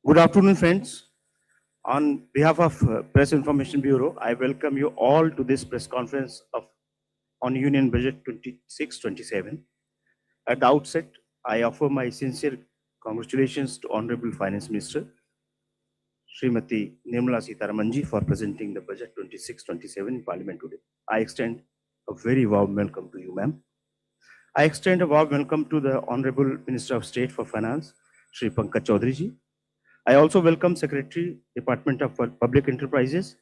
Good afternoon, friends. On behalf of Press Information Bureau, I welcome you all to this press conference on Union Budget 26-27. At the outset, I offer my sincere congratulations to Honorable Finance Minister Srimati Nirmala Sitharamanji for presenting the Budget 26-27 in Parliament today. I extend a very warm welcome to you, ma'am. I extend a warm welcome to the Honorable Minister of State for Finance, Shri Pankaj Chaudhary ji. I also welcome Secretary, Department of Public Enterprises,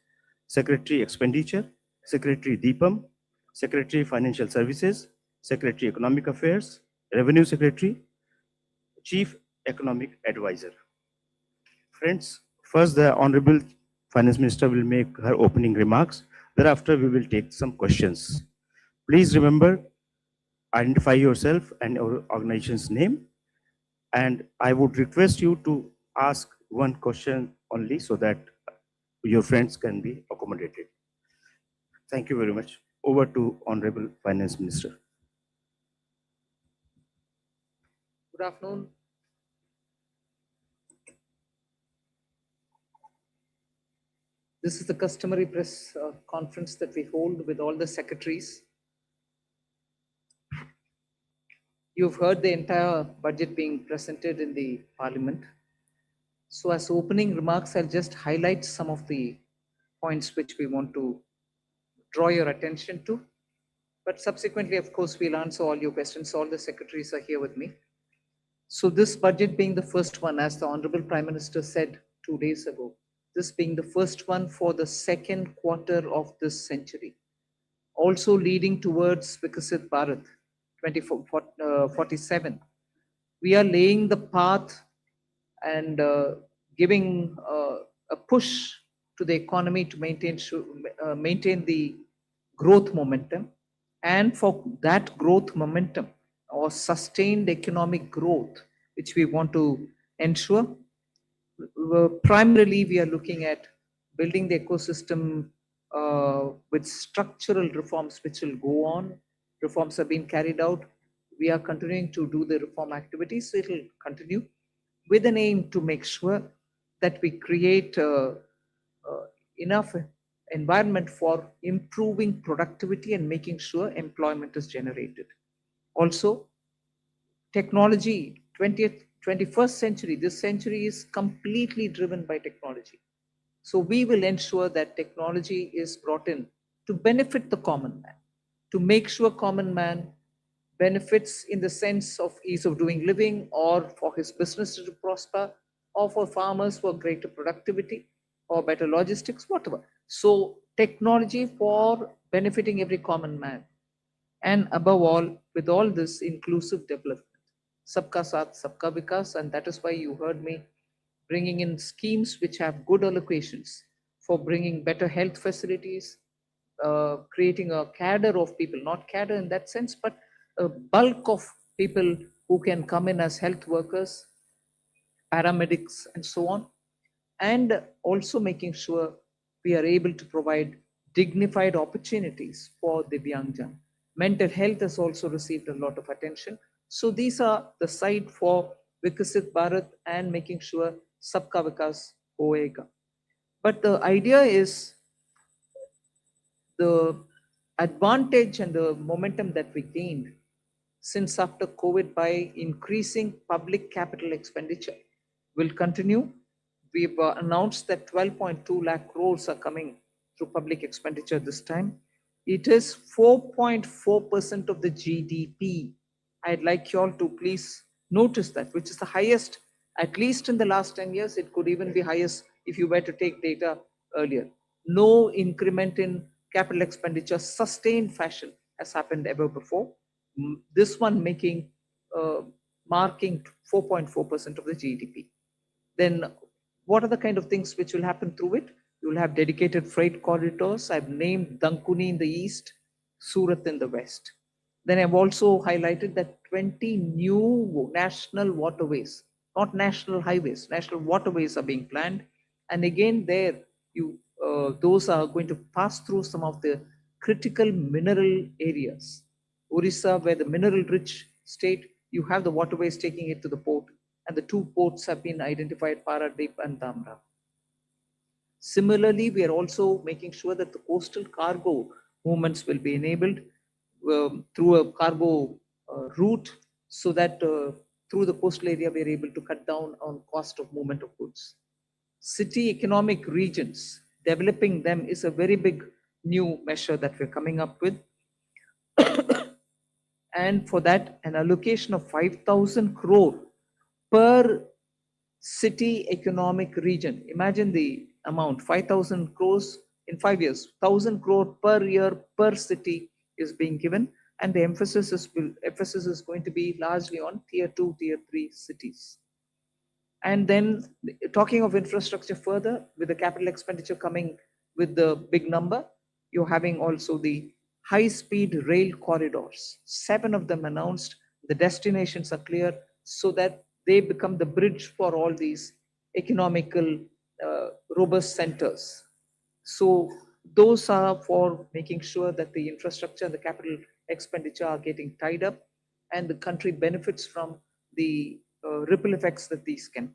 Secretary Expenditure, Secretary Deepam, Secretary Financial Services, Secretary Economic Affairs, Revenue Secretary, Chief Economic Advisor. Friends, first the Honorable Finance Minister will make her opening remarks. Thereafter, we will take some questions. Please remember, identify yourself and your organization's name. And I would request you to ask one question only so that your friends can be accommodated. Thank you very much. Over to Honorable Finance Minister. Good afternoon. This is the customary press conference that we hold with all the secretaries. You've heard the entire budget being presented in the Parliament. So as opening remarks, I'll just highlight some of the points which we want to draw your attention to. But subsequently, of course, we'll answer all your questions. All the secretaries are here with me. So this budget being the first one, as the Honorable Prime Minister said 2 days ago, this being the first one for the second quarter of this century, also leading towards Viksit Bharat 2047. We are laying the path and giving a push to the economy to maintain the growth momentum. And for that growth momentum or sustained economic growth, which we want to ensure, primarily we are looking at building the ecosystem with structural reforms which will go on. Reforms have been carried out. We are continuing to do the reform activities, so it will continue with an aim to make sure that we create enough environment for improving productivity and making sure employment is generated. Also, technology, 21st century, this century is completely driven by technology. So we will ensure that technology is brought in to benefit the common man, to make sure common man benefits in the sense of ease of doing living, or for his business to prosper, or for farmers for greater productivity or better logistics, whatever. So technology for benefiting every common man. And above all, with all this, inclusive development. Sabka Saath, Sabka Vikas, and that is why you heard me bringing in schemes which have good allocations for bringing better health facilities, creating a cadre of people, not cadre in that sense, but a bulk of people who can come in as health workers, paramedics, and so on, and also making sure we are able to provide dignified opportunities for Divyangjan. Mental health has also received a lot of attention. So these are the side for Viksit Bharat and making sure Sabka Vikas hoega. But the idea is the advantage and the momentum that we gained since after COVID by increasing public capital expenditure will continue. We've announced that 12.2 lakh crores are coming through public expenditure this time. It is 4.4% of the GDP. I'd like you all to please notice that, which is the highest, at least in the last 10 years. It could even be highest if you were to take data earlier. No increment in capital expenditure, sustained fashion, has happened ever before. This one marking 4.4% of the GDP. Then what are the kind of things which will happen through it? You will have dedicated freight corridors. I've named Dankuni in the east, Surat in the west. Then I've also highlighted that 20 new national waterways, not national highways, national waterways are being planned. And again, there those are going to pass through some of the critical mineral areas. Orissa, where the mineral rich state, you have the waterways taking it to the port. and the 2 ports have been identified, Paradip and Dhamra. Similarly, we are also making sure that the coastal cargo movements will be enabled through a cargo route, so that through the coastal area we are able to cut down on cost of movement of goods. City economic regions, developing them is a very big new measure that we're coming up with. And for that, an allocation of 5,000 crore per city economic region. Imagine the amount, 5,000 crores in 5 years, 1,000 crore per year per city is being given, and the emphasis is going to be largely on tier 2, tier 3 cities. And then talking of infrastructure further, with the capital expenditure coming with the big number, you're having also the high-speed rail corridors. 7 of them announced. The destinations are clear, so that they become the bridge for all these economical robust centers. So those are for making sure that the infrastructure, the capital expenditure are getting tied up, and the country benefits from the ripple effects that these can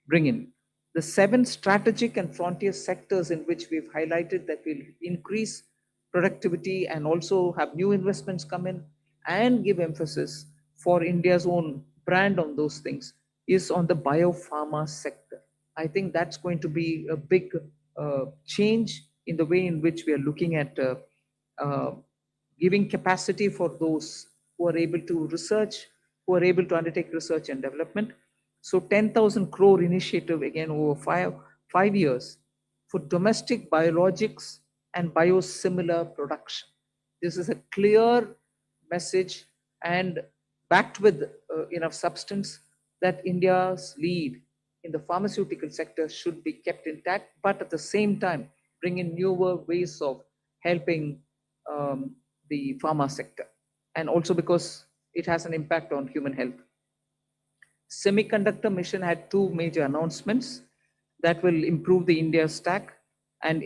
bring in. The 7 strategic and frontier sectors in which we've highlighted that will increase productivity and also have new investments come in and give emphasis for India's own brand on those things is on the biopharma sector. I think that's going to be a big change in the way in which we are looking at giving capacity for those who are able to research, who are able to undertake research and development. So 10,000 crore initiative again over five years for domestic biologics and biosimilar production. This is a clear message and backed with enough substance that India's lead in the pharmaceutical sector should be kept intact, but at the same time bring in newer ways of helping the pharma sector, and also because it has an impact on human health. Semiconductor mission had 2 major announcements that will improve the India stack and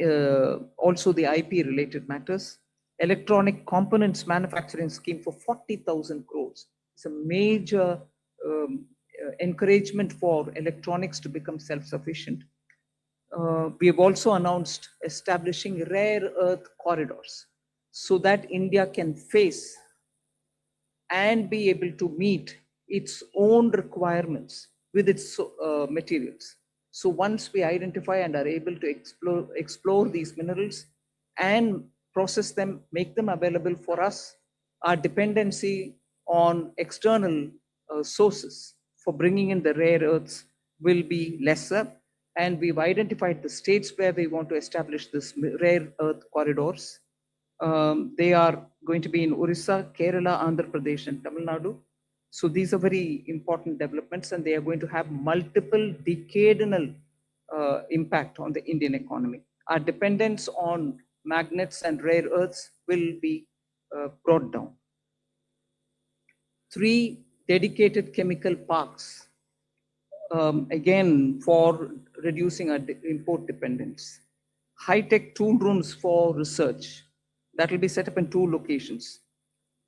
also the IP related matters. Electronic components manufacturing scheme for 40,000 crores. It's a major encouragement for electronics to become self-sufficient. We have also announced establishing rare earth corridors so that India can face and be able to meet its own requirements with its materials. So once we identify and are able to explore these minerals and process them, make them available for us, our dependency on external sources for bringing in the rare earths will be lesser. And we've identified the states where we want to establish this rare earth corridors. They are going to be in Orissa, Kerala, Andhra Pradesh, and Tamil Nadu. So these are very important developments, and they are going to have multiple decadal impact on the Indian economy. Our dependence on magnets and rare earths will be brought down. 3 dedicated chemical parks, again for reducing our import dependence. High-tech tool rooms for research that will be set up in 2 locations.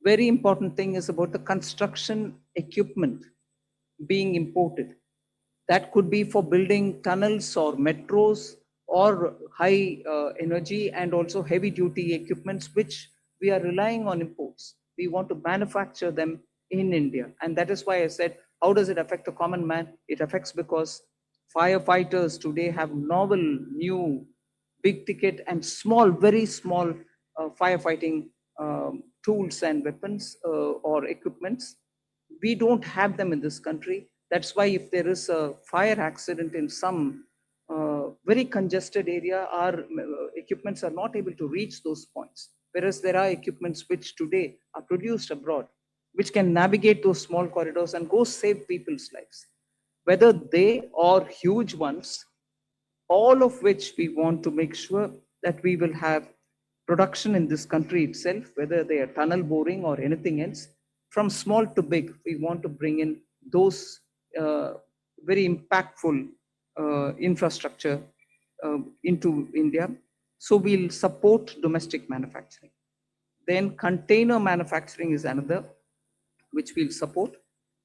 Very important thing is about the construction equipment being imported. That could be for building tunnels or metros or high energy and also heavy duty equipments, which we are relying on imports. We want to manufacture them in India. And that is why I said, how does it affect the common man? It affects because firefighters today have novel, new, big ticket and small, very small firefighting tools and weapons or equipments. We don't have them in this country. That's why if there is a fire accident in some very congested area, our equipments are not able to reach those points. Whereas there are equipments which today are produced abroad, which can navigate those small corridors and go save people's lives. Whether they are huge ones, all of which we want to make sure that we will have production in this country itself, whether they are tunnel boring or anything else, from small to big, we want to bring in those very impactful infrastructure into India. So we'll support domestic manufacturing. Then container manufacturing is another, which we'll support.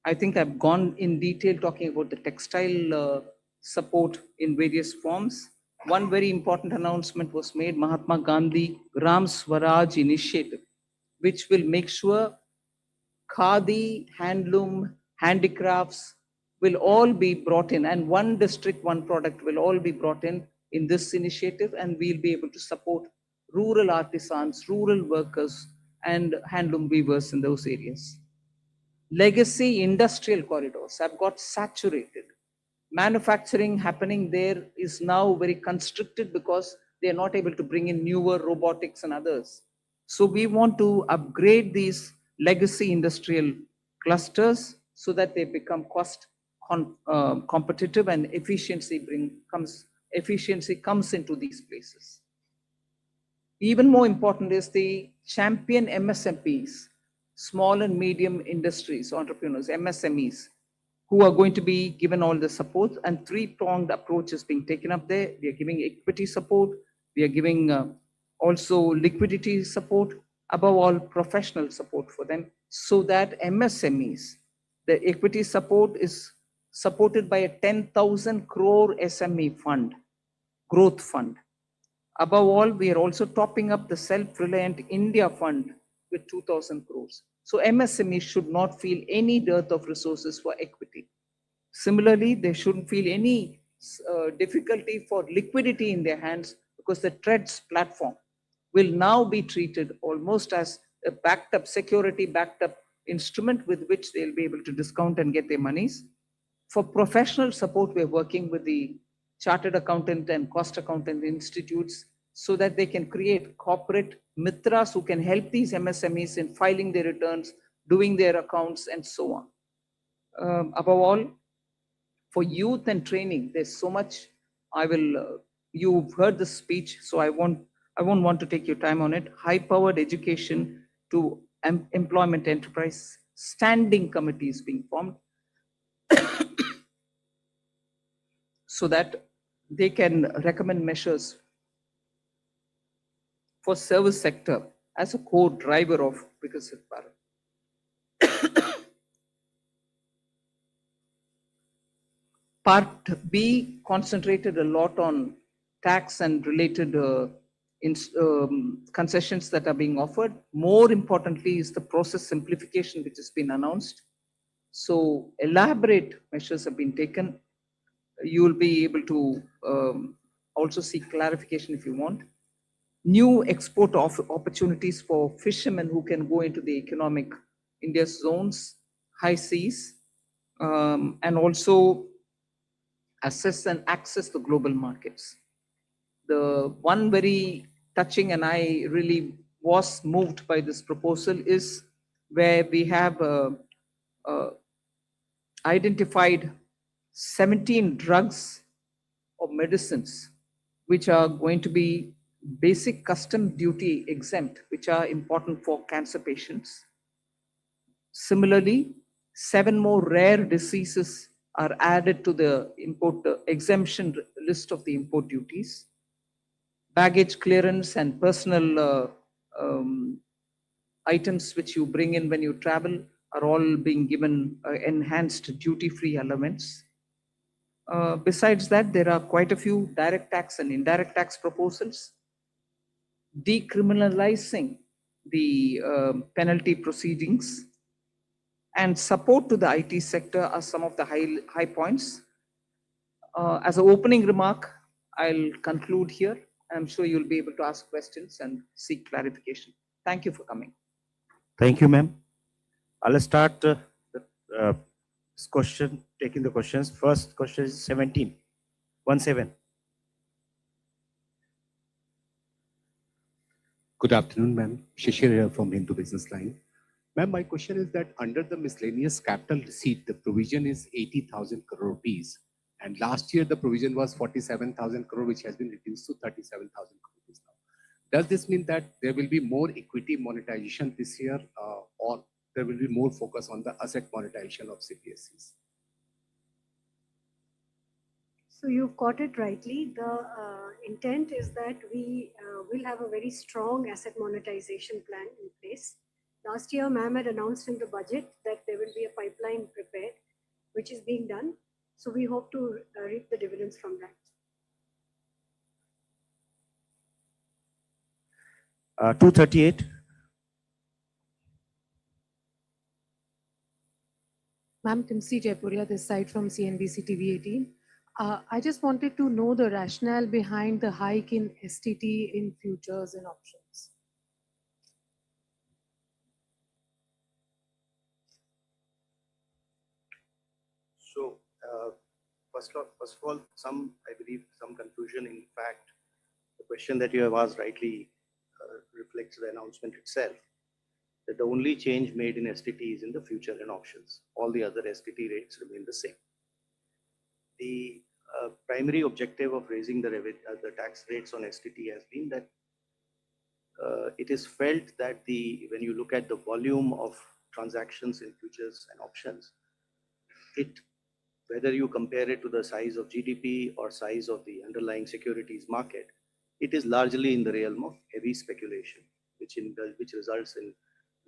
I think I've gone in detail talking about the textile support in various forms. One very important announcement was made, Mahatma Gandhi Gram Swaraj initiative, which will make sure khadi, handloom, handicrafts will all be brought in, and one district, one product will all be brought in this initiative, and we'll be able to support rural artisans, rural workers, and handloom weavers in those areas. Legacy industrial corridors have got saturated. Manufacturing happening there is now very constricted because they are not able to bring in newer robotics and others. So we want to upgrade these legacy industrial clusters so that they become competitive and efficiency comes into these places. Even more important is the champion MSMEs, small and medium industries, entrepreneurs, MSMEs, who are going to be given all the support, and three-pronged approach is being taken up there. We are giving equity support, we are giving also liquidity support, above all professional support for them, so that MSMEs, the equity support is supported by a 10,000 crore SME fund, growth fund. Above all, we are also topping up the Self-Reliant India Fund with 2,000 crores. So MSMEs should not feel any dearth of resources for equity. Similarly, they shouldn't feel any difficulty for liquidity in their hands, because the TREADS platform will now be treated almost as a backed up, security backed up instrument with which they'll be able to discount and get their monies. For professional support, we're working with the chartered accountant and cost accountant institutes so that they can create corporate mitras who can help these MSMEs in filing their returns, doing their accounts, and so on. Above all, for youth and training, there's so much. You've heard the speech, so I won't want to take your time on it. High-powered education to employment enterprise, standing committees being formed so that they can recommend measures for service sector as a core driver of Viksit Bharat. Part B concentrated a lot on tax and related concessions that are being offered. More importantly is the process simplification which has been announced. So elaborate measures have been taken. You will be able to also seek clarification if you want. New export opportunities for fishermen who can go into the economic India's zones, high seas, and also assess and access the global markets. The one very touching, and I really was moved by this proposal, is where we have identified 17 drugs or medicines which are going to be basic custom duty exempt, which are important for cancer patients. Similarly, 7 more rare diseases are added to the import exemption list of the import duties. Baggage clearance and personal items which you bring in when you travel are all being given enhanced duty-free allowance. Besides that, there are quite a few direct tax and indirect tax proposals. Decriminalizing the penalty proceedings and support to the IT sector are some of the high points. As an opening remark, I'll conclude here. I'm sure you'll be able to ask questions and seek clarification. Thank you for coming. Thank you, ma'am. I'll start taking the questions. First question is 17. 17. Good afternoon, ma'am. Shishir here from Hindu Business Line. Ma'am, my question is that under the miscellaneous capital receipt, the provision is 80,000 crore rupees. And last year, the provision was 47,000 crore, which has been reduced to 37,000 crore rupees now. Does this mean that there will be more equity monetization this year, or there will be more focus on the asset monetization of CPSEs? So you've got it rightly. The intent is that we will have a very strong asset monetization plan in place. Last year, ma'am had announced in the budget that there will be a pipeline prepared, which is being done. So we hope to reap the dividends from that. 238. Ma'am, Timsi Jaipuria, this side from CNBC TV 18. I just wanted to know the rationale behind the hike in STT in futures and options. So, first of all, I believe, some confusion. In fact, the question that you have asked rightly reflects the announcement itself, that the only change made in STT is in the future and options. All the other STT rates remain the same. The primary objective of raising the tax rates on STT has been that it is felt that when you look at the volume of transactions in futures and options, whether you compare it to the size of GDP or size of the underlying securities market, it is largely in the realm of heavy speculation, which results in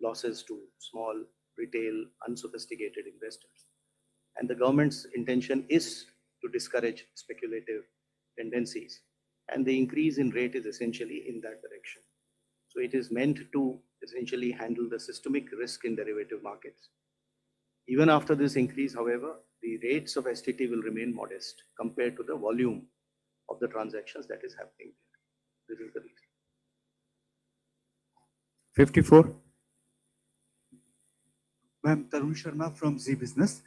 losses to small, retail, unsophisticated investors. And the government's intention is to discourage speculative tendencies. And the increase in rate is essentially in that direction. So it is meant to essentially handle the systemic risk in derivative markets. Even after this increase, however, the rates of STT will remain modest compared to the volume of the transactions that is happening there. This is the reason. 54. Ma'am Tarun Sharma from Zee business.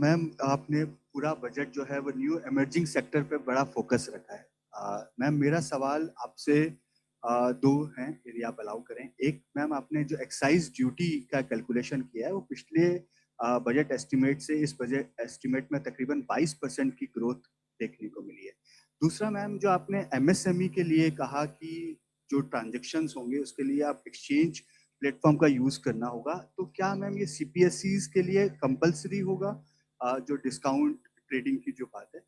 Ma'am आपने पूरा budget जो है वो new emerging sector पे बड़ा focus रखा है। Ma'am मेरा सवाल आपसे दो हैं, यदि आप अलाउ करें। एक, मैम आपने जो एक्साइज ड्यूटी का कैलकुलेशन किया है वो पिछले बजट एस्टिमेट से इस बजट एस्टिमेट में तकरीबन 22% की ग्रोथ देखने को मिली है। दूसरा मैम, जो आपने एमएसएमई के लिए कहा कि जो ट्रांजेक्शन्स होंगे उसके लिए आप एक्सचेंज प्लेटफॉर्म का यूज करना होगा, तो क्या मैम ये सीपीएससीज के लिए कंपलसरी होगा जो डिस्काउंट ट्रेडिंग की जो बात है?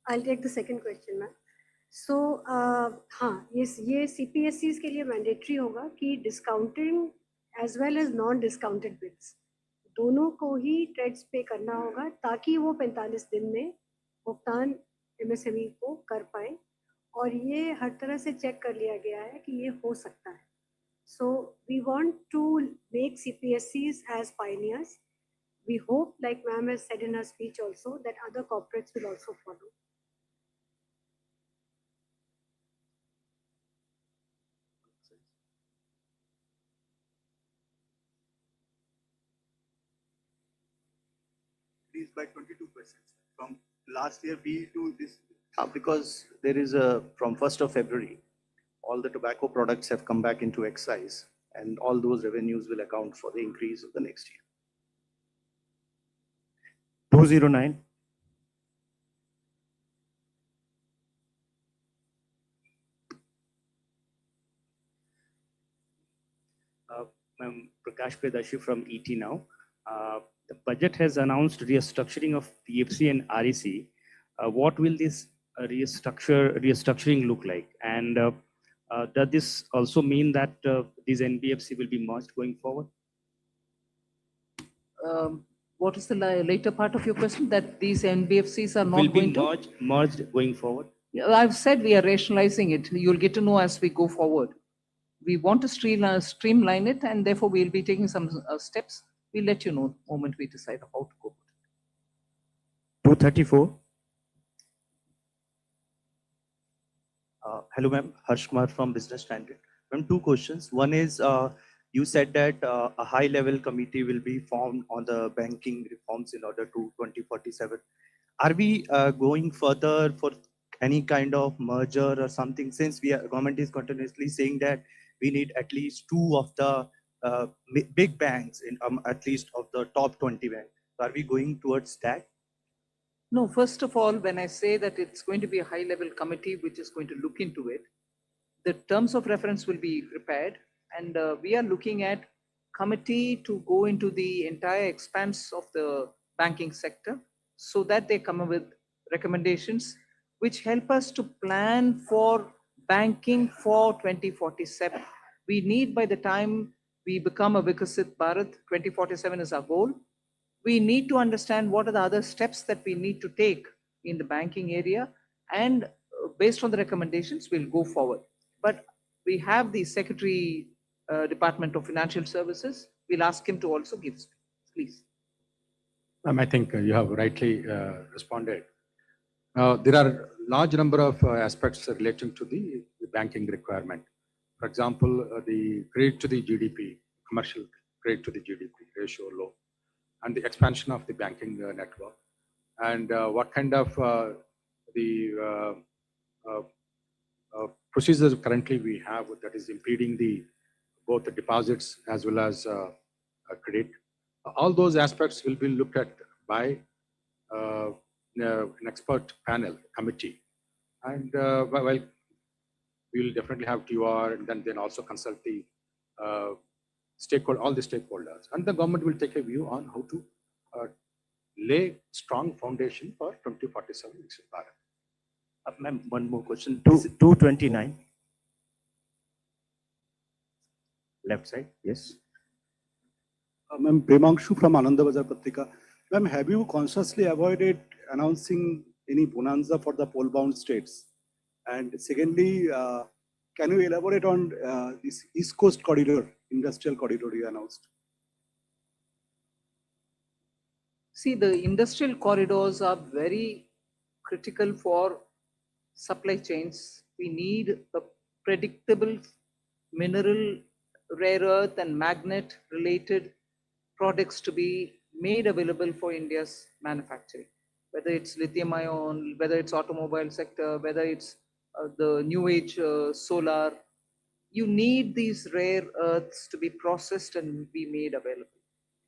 I'll take the second question, ma'am. So, हाँ, ये CPSCs के लिए मैंडेटरी होगा कि discounting as well as non discounted bills दोनों को ही ट्रेड्स पे करना होगा, ताकि वो 45 दिन में भुगतान एमएसएमई को कर पाए। और ये हर तरह से चेक कर लिया गया है कि ये हो सकता है। So we want to make CPSCs as pioneers. We hope, like ma'am has said in her speech also, that other corporates will also follow. Increased by 22% from last year B to this. Because there is from 1st of February, all the tobacco products have come back into excise, and all those revenues will account for the increase of the next year. 209. I'm Prakash Predashi from ET now. The budget has announced restructuring of PFC and REC. What will this restructuring look like? And does this also mean that these NBFC will be merged going forward? What is the later part of your question? That these NBFCs are not Will be going to? merged going forward? Yeah, I've said we are rationalizing it. You'll get to know as we go forward. We want to streamline it, and therefore we'll be taking some steps. We'll let you know the moment we decide how to go. 234. Hello, ma'am. Harsh Kumar from Business Standard. Ma'am, two questions. One is, you said that a high-level committee will be formed on the banking reforms in order to 2047. Are we going further for any kind of merger or something? Since government is continuously saying that we need at least two of the big banks, in at least of the top 20 banks. Are we going towards that? No, first of all, when I say that it's going to be a high-level committee which is going to look into it, the terms of reference will be prepared, and we are looking at committee to go into the entire expanse of the banking sector so that they come up with recommendations which help us to plan for banking for 2047. We need, by the time we become a Vikasit Bharat, 2047 is our goal. We need to understand what are the other steps that we need to take in the banking area, and based on the recommendations, we'll go forward. But we have the Secretary, Department of Financial Services. We'll ask him to also give speech, please. I think you have rightly responded. There are large number of aspects relating to the banking requirement. For example, the credit to the GDP, commercial credit to the GDP ratio low, and the expansion of the banking network, and what kind of procedures currently we have that is impeding both the deposits as well as credit. All those aspects will be looked at by an expert panel committee, and well, we will definitely have TOR, and then also consult the all the stakeholders, and the government will take a view on how to lay strong foundation for 2047 Viksit Bharat. Ma'am, one more question. 229. Left side, yes. Ma'am, Premanshu from Ananda Bazar Patrika. Ma'am, have you consciously avoided announcing any bonanza for the pole-bound states? And secondly, can you elaborate on this East Coast corridor, industrial corridor you announced? See, the industrial corridors are very critical for supply chains. We need a predictable mineral, rare earth and magnet related products to be made available for India's manufacturing, whether it's lithium ion, whether it's automobile sector, whether it's the new age solar. You need these rare earths to be processed and be made available.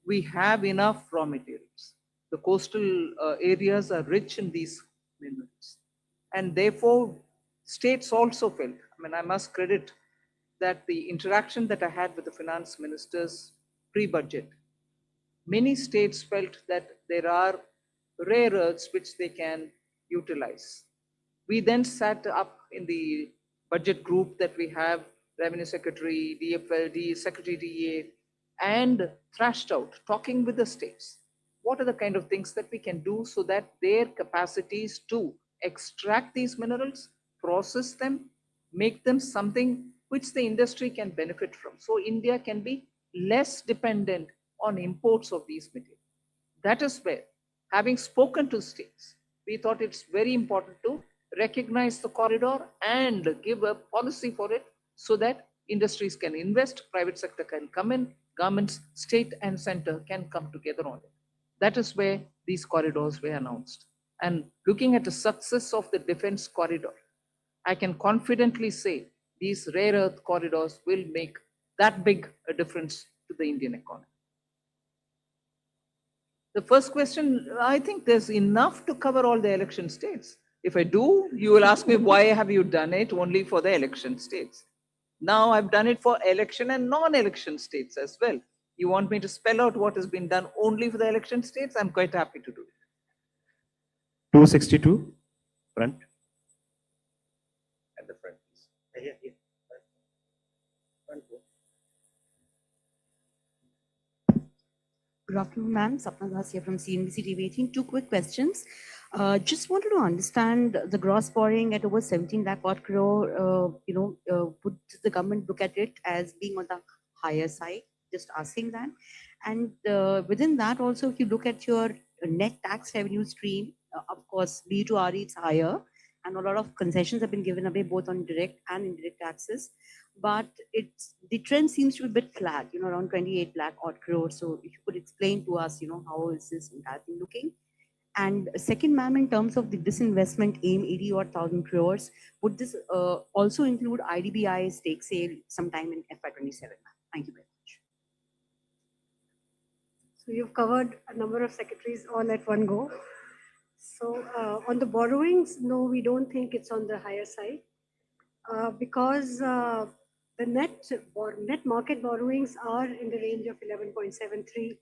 We have enough raw materials. The coastal areas are rich in these minerals, and therefore states also felt, I mean, I must credit that the interaction that I had with the finance ministers pre-budget, many states felt that there are rare earths which they can utilize. We then sat up in the budget group that we have, Revenue Secretary, DFL, Secretary DA, and thrashed out, talking with the states. What are the kind of things that we can do so that their capacities to extract these minerals, process them, make them something which the industry can benefit from. So India can be less dependent on imports of these materials. That is where, having spoken to states, we thought it's very important to recognize the corridor and give a policy for it so that industries can invest, private sector can come in, governments, state and center can come together on it. That is where these corridors were announced. And looking at the success of the defense corridor, I can confidently say these rare earth corridors will make that big a difference to the Indian economy. The first question, I think there's enough to cover all the election states. If I do, you will ask me, why have you done it only for the election states? Now I've done it for election and non-election states as well. You want me to spell out what has been done only for the election states? I'm quite happy to do it. 262, front. At the front, please. Here. Front. Good afternoon, ma'am. Sapna Das here from CNBC TV 18. Two quick questions. Just wanted to understand the gross borrowing at over 17 lakh odd crore. Would the government look at it as being on the higher side? Just asking that. And within that also, if you look at your net tax revenue stream, of course, B to RE it's higher, and a lot of concessions have been given away both on direct and indirect taxes. But the trend seems to be a bit flat, around 28 lakh odd crore. So if you could explain to us, how is this entire thing looking? And second, ma'am, in terms of the disinvestment aim, 80,000 crores, would this also include IDBI stake sale sometime in FY27? Thank you very much. So you've covered a number of secretaries all at one go. So on the borrowings, no, we don't think it's on the higher side because the net market borrowings are in the range of 11.73,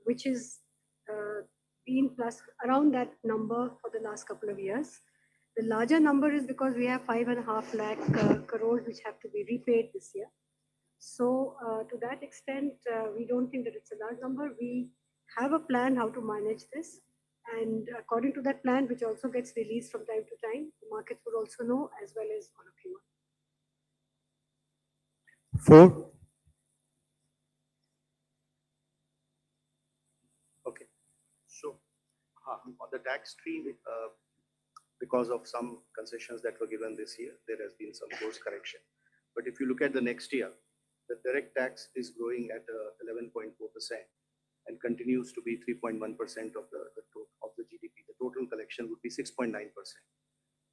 which is been plus around that number for the last couple of years. The larger number is because we have 5.5 lakh crores which have to be repaid this year. So to that extent, we don't think that it's a large number. We have a plan how to manage this. And according to that plan, which also gets released from time to time, the markets would also know as well as all of you. 4. Okay. So on the tax tree, because of some concessions that were given this year, there has been some course correction. But if you look at the next year, the direct tax is growing at 11.4% and continues to be 3.1% of the GDP. The total collection would be 6.9%.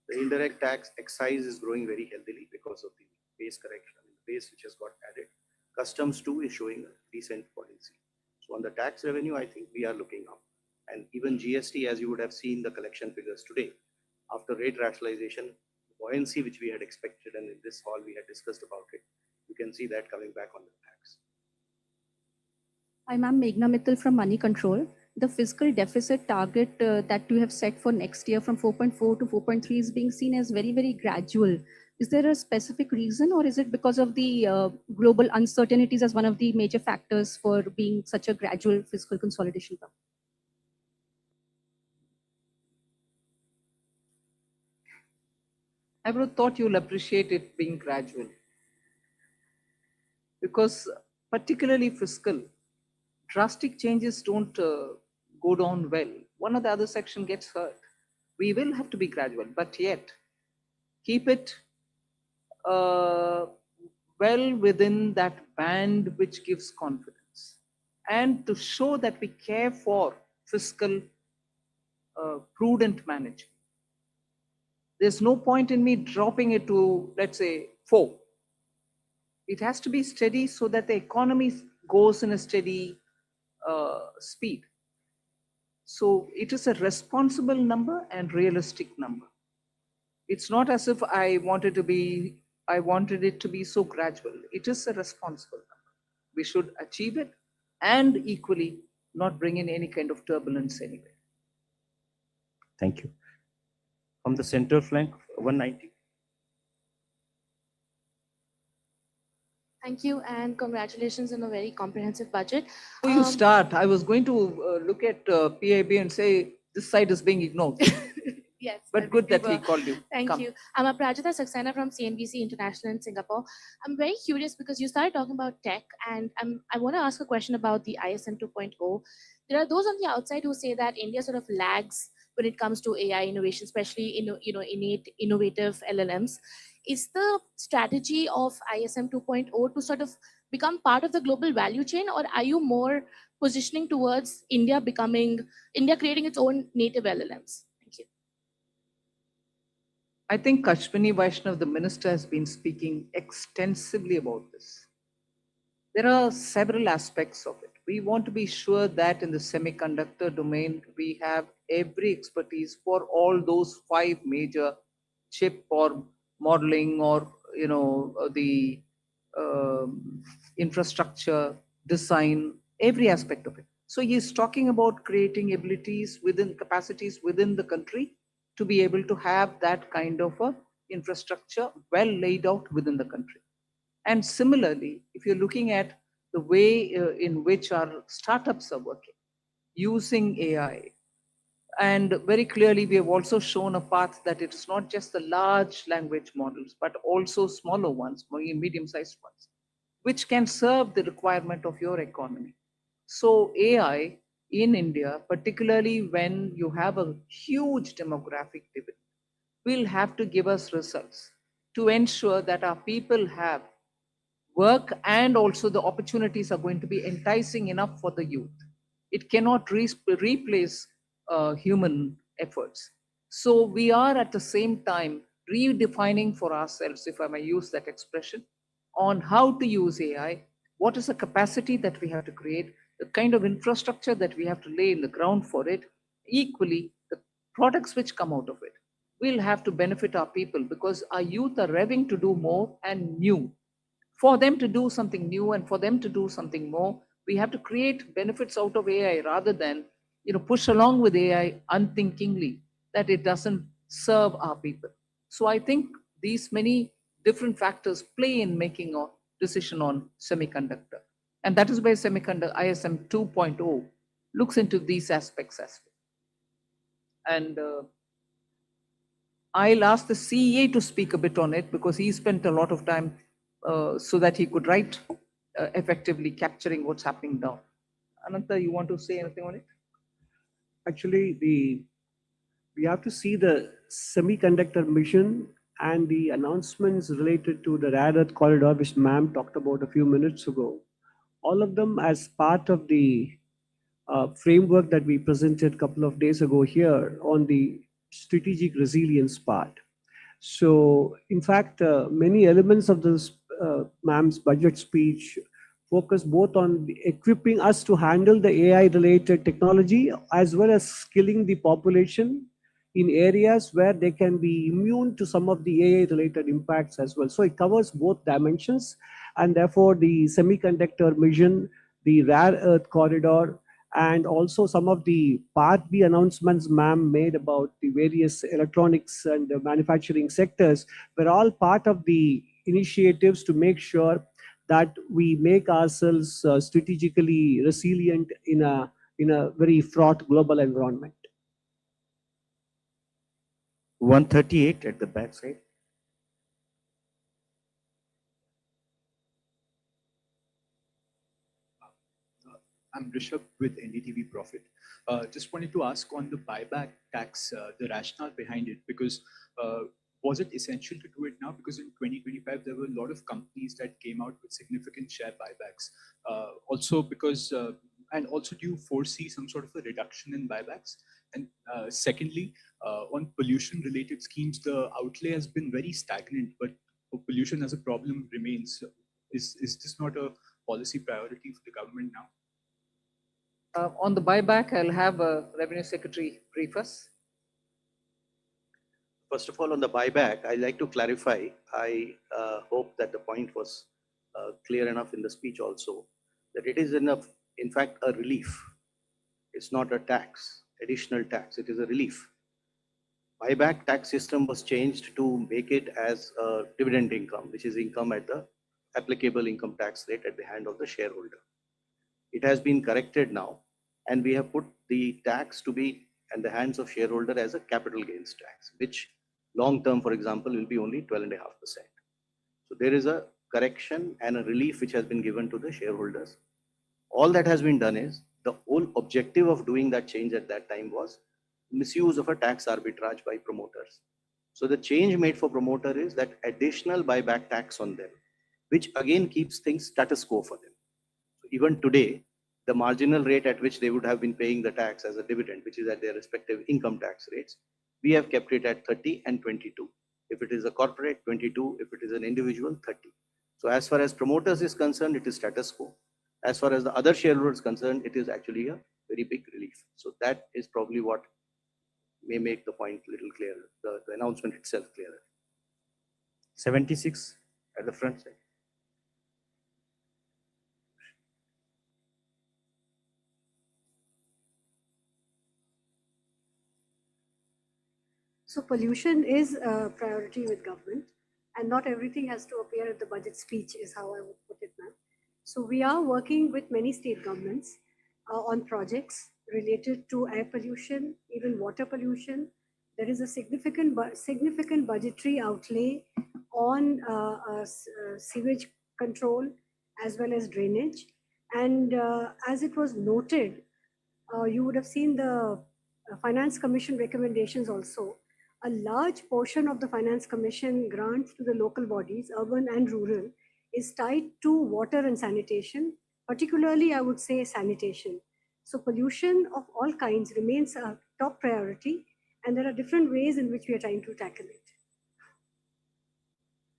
The indirect tax excise is growing very healthily because of the base correction, the base which has got added. Customs too is showing a decent policy. So on the tax revenue, I think we are looking up. And even GST, as you would have seen the collection figures today, after rate rationalization, buoyancy which we had expected, and in this hall we had discussed about it, you can see that coming back on the tax. Hi, ma'am. Meghna Mittal from Money Control. The fiscal deficit target that you have set for next year from 4.4 to 4.3 is being seen as very, very gradual. Is there a specific reason, or is it because of the global uncertainties as one of the major factors for being such a gradual fiscal consolidation? I would have thought you'll appreciate it being gradual. Because particularly fiscal, drastic changes don't go down well. One or the other section gets hurt. We will have to be gradual, but yet keep it well within that band which gives confidence, and to show that we care for fiscal prudent management. There's no point in me dropping it to, let's say, 4. It has to be steady so that the economy goes in a steady speed. So it is a responsible number and realistic number. It's not as if I wanted it to be so gradual. It is a responsible number. We should achieve it and equally not bring in any kind of turbulence anywhere. Thank you. From the center flank, 190. Thank you and congratulations on a very comprehensive budget. Before you start, I was going to look at PIB and say this side is being ignored. Yes. But good that he called you. Thank Come. you. I'm Aprajita Saxena from CNBC International in Singapore. I'm very curious because you started talking about tech, and I want to ask a question about the ISM 2.0. There are those on the outside who say that India sort of lags when it comes to AI innovation, especially in innate innovative LLMs. Is the strategy of ISM 2.0 to sort of become part of the global value chain, or are you more positioning towards India creating its own native LLMs? Thank you. I think Kashmini Vaishnav, the minister, has been speaking extensively about this. There are several aspects of it. We want to be sure that in the semiconductor domain, we have every expertise for all those 5 major chip or modeling or the infrastructure, design, every aspect of it. So he's talking about creating abilities capacities within the country to be able to have that kind of a infrastructure well laid out within the country. And similarly, if you're looking at the way in which our startups are working, using AI, and very clearly we have also shown a path that it is not just the large language models, but also smaller ones, medium-sized ones, which can serve the requirement of your economy. So AI in India, particularly when you have a huge demographic dividend, will have to give us results to ensure that our people have work, and also the opportunities are going to be enticing enough for the youth. It cannot replace human efforts. So we are at the same time redefining for ourselves, if I may use that expression, on how to use AI, what is the capacity that we have to create, the kind of infrastructure that we have to lay in the ground for it. Equally, the products which come out of it will have to benefit our people, because our youth are revving to do more and new. For them to do something new and for them to do something more, we have to create benefits out of AI rather than push along with AI unthinkingly, that it doesn't serve our people. So I think these many different factors play in making a decision on semiconductor. And that is where semiconductor ISM 2.0 looks into these aspects as well. And I'll ask the CEA to speak a bit on it because he spent a lot of time so that he could write effectively capturing what's happening down. Ananta, you want to say anything on it? Actually, we have to see the semiconductor mission and the announcements related to the rare earth corridor, which ma'am talked about a few minutes ago. All of them as part of the framework that we presented a couple of days ago here on the strategic resilience part. So in fact, many elements of this ma'am's budget speech focus both on equipping us to handle the AI related technology as well as skilling the population in areas where they can be immune to some of the AI related impacts as well. So it covers both dimensions, and therefore the semiconductor mission, the rare earth corridor, and also some of the Part B announcements ma'am made about the various electronics and the manufacturing sectors were all part of the initiatives to make sure that we make ourselves strategically resilient in a very fraught global environment. 138 at the back side. I'm Rishabh with NDTV Profit. Just wanted to ask on the buyback tax, the rationale behind it, because was it essential to do it now? Because in 2025, there were a lot of companies that came out with significant share buybacks. Also because, and also do you foresee some sort of a reduction in buybacks? And secondly, on pollution related schemes, the outlay has been very stagnant, but pollution as a problem remains. Is this not a policy priority for the government now? On the buyback, I'll have Revenue Secretary brief us. First of all, on the buyback, I'd like to clarify. I hope that the point was clear enough in the speech also, that it is enough, in fact, a relief. It's not a tax, additional tax, it is a relief. Buyback tax system was changed to make it as a dividend income, which is income at the applicable income tax rate at the hand of the shareholder. It has been corrected now, and we have put the tax to be in the hands of shareholder as a capital gains tax, which long term, for example, will be only 12.5%. So there is a correction and a relief which has been given to the shareholders. All that has been done is, the whole objective of doing that change at that time was misuse of a tax arbitrage by promoters. So the change made for promoter is that additional buyback tax on them, which again keeps things status quo for them. So even today, the marginal rate at which they would have been paying the tax as a dividend, which is at their respective income tax rates, we have kept it at 30 and 22. If it is a corporate, 22. If it is an individual, 30. So as far as promoters is concerned, it is status quo. As far as the other shareholders concerned, it is actually a very big relief. So that is probably what may make the point a little clearer, the announcement itself clearer. 76 at the front side. So pollution is a priority with government, and not everything has to appear at the budget speech is how I would put it, ma'am. So we are working with many state governments on projects related to air pollution, even water pollution. There is a significant budgetary outlay on sewage control as well as drainage. And as it was noted, you would have seen the Finance Commission recommendations also. A large portion of the Finance Commission grants to the local bodies, urban and rural, is tied to water and sanitation, particularly I would say sanitation. So pollution of all kinds remains a top priority, and there are different ways in which we are trying to tackle it.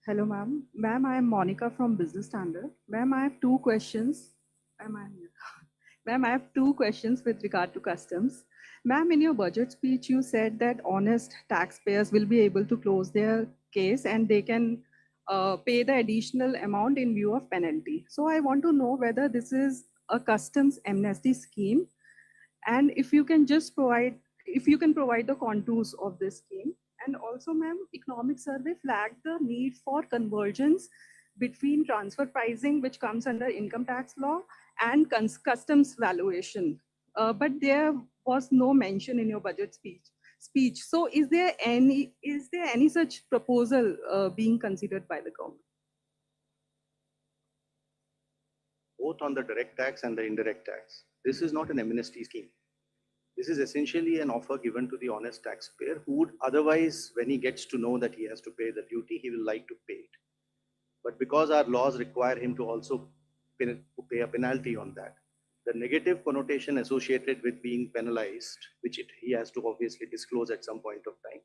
Hello, ma'am. Ma'am, I am Monica from Business Standard. Ma'am, I have two questions. Ma'am, I have two questions with regard to customs. Ma'am, in your budget speech, you said that honest taxpayers will be able to close their case and they can pay the additional amount in view of penalty. So I want to know whether this is a customs amnesty scheme, and if you can just provide, if you can provide the contours of this scheme. also, ma'am, economic survey flagged the need for convergence between transfer pricing, which comes under income tax law, and customs valuation. But there was no mention in your budget speech. So is there any such proposal being considered by the government? Both on the direct tax and the indirect tax. This is not an amnesty scheme. This is essentially an offer given to the honest taxpayer who would otherwise, when he gets to know that he has to pay the duty, he will like to pay it. But because our laws require him to also pay a penalty on that, the negative connotation associated with being penalized, which he has to obviously disclose at some point of time,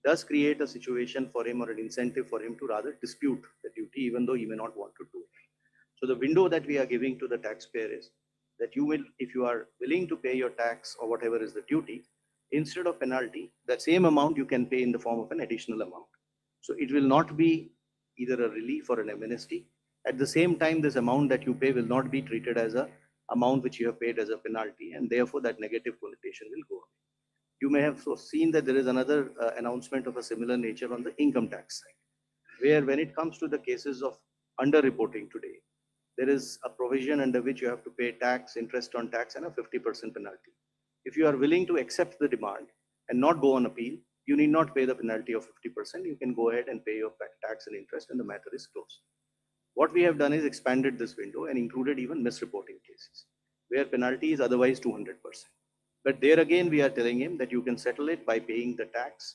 does create a situation for him or an incentive for him to rather dispute the duty, even though he may not want to do it. So the window that we are giving to the taxpayer is that you will, if you are willing to pay your tax or whatever is the duty, instead of penalty, that same amount you can pay in the form of an additional amount. So it will not be either a relief or an amnesty. At the same time, this amount that you pay will not be treated as a amount which you have paid as a penalty, and therefore that negative connotation will go away. You may have seen that there is another announcement of a similar nature on the income tax side, where when it comes to the cases of underreporting today, there is a provision under which you have to pay tax, interest on tax, and a 50% penalty. If you are willing to accept the demand and not go on appeal, you need not pay the penalty of 50%. You can go ahead and pay your tax and interest, and the matter is closed. What we have done is expanded this window and included even misreporting cases, where penalty is otherwise 200%. But there again, we are telling him that you can settle it by paying the tax,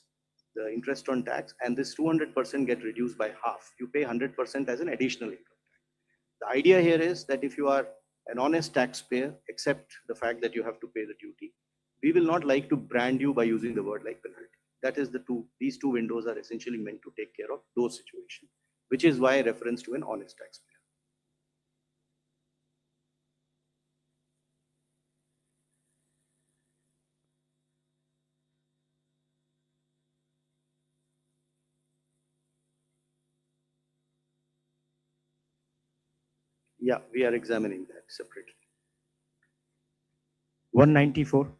the interest on tax, and this 200% get reduced by half. You pay 100% as an additional income. The idea here is that if you are an honest taxpayer, accept the fact that you have to pay the duty. We will not like to brand you by using the word like penalty. That is these two windows are essentially meant to take care of those situations, which is why reference to an honest taxpayer. Yeah, we are examining that separately. 194.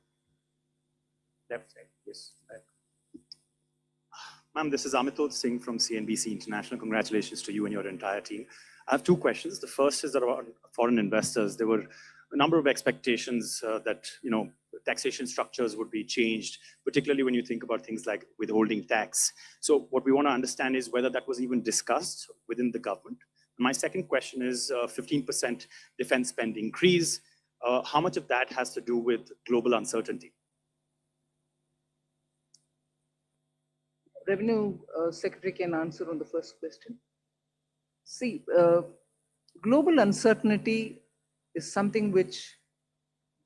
Left side, yes. Ma'am, this is Amitod Singh from CNBC International. Congratulations to you and your entire team. I have two questions. The first is around foreign investors. There were a number of expectations that taxation structures would be changed, particularly when you think about things like withholding tax. So what we want to understand is whether that was even discussed within the government. My second question is 15% defense spend increase. How much of that has to do with global uncertainty? Revenue Secretary can answer on the first question. See, global uncertainty is something which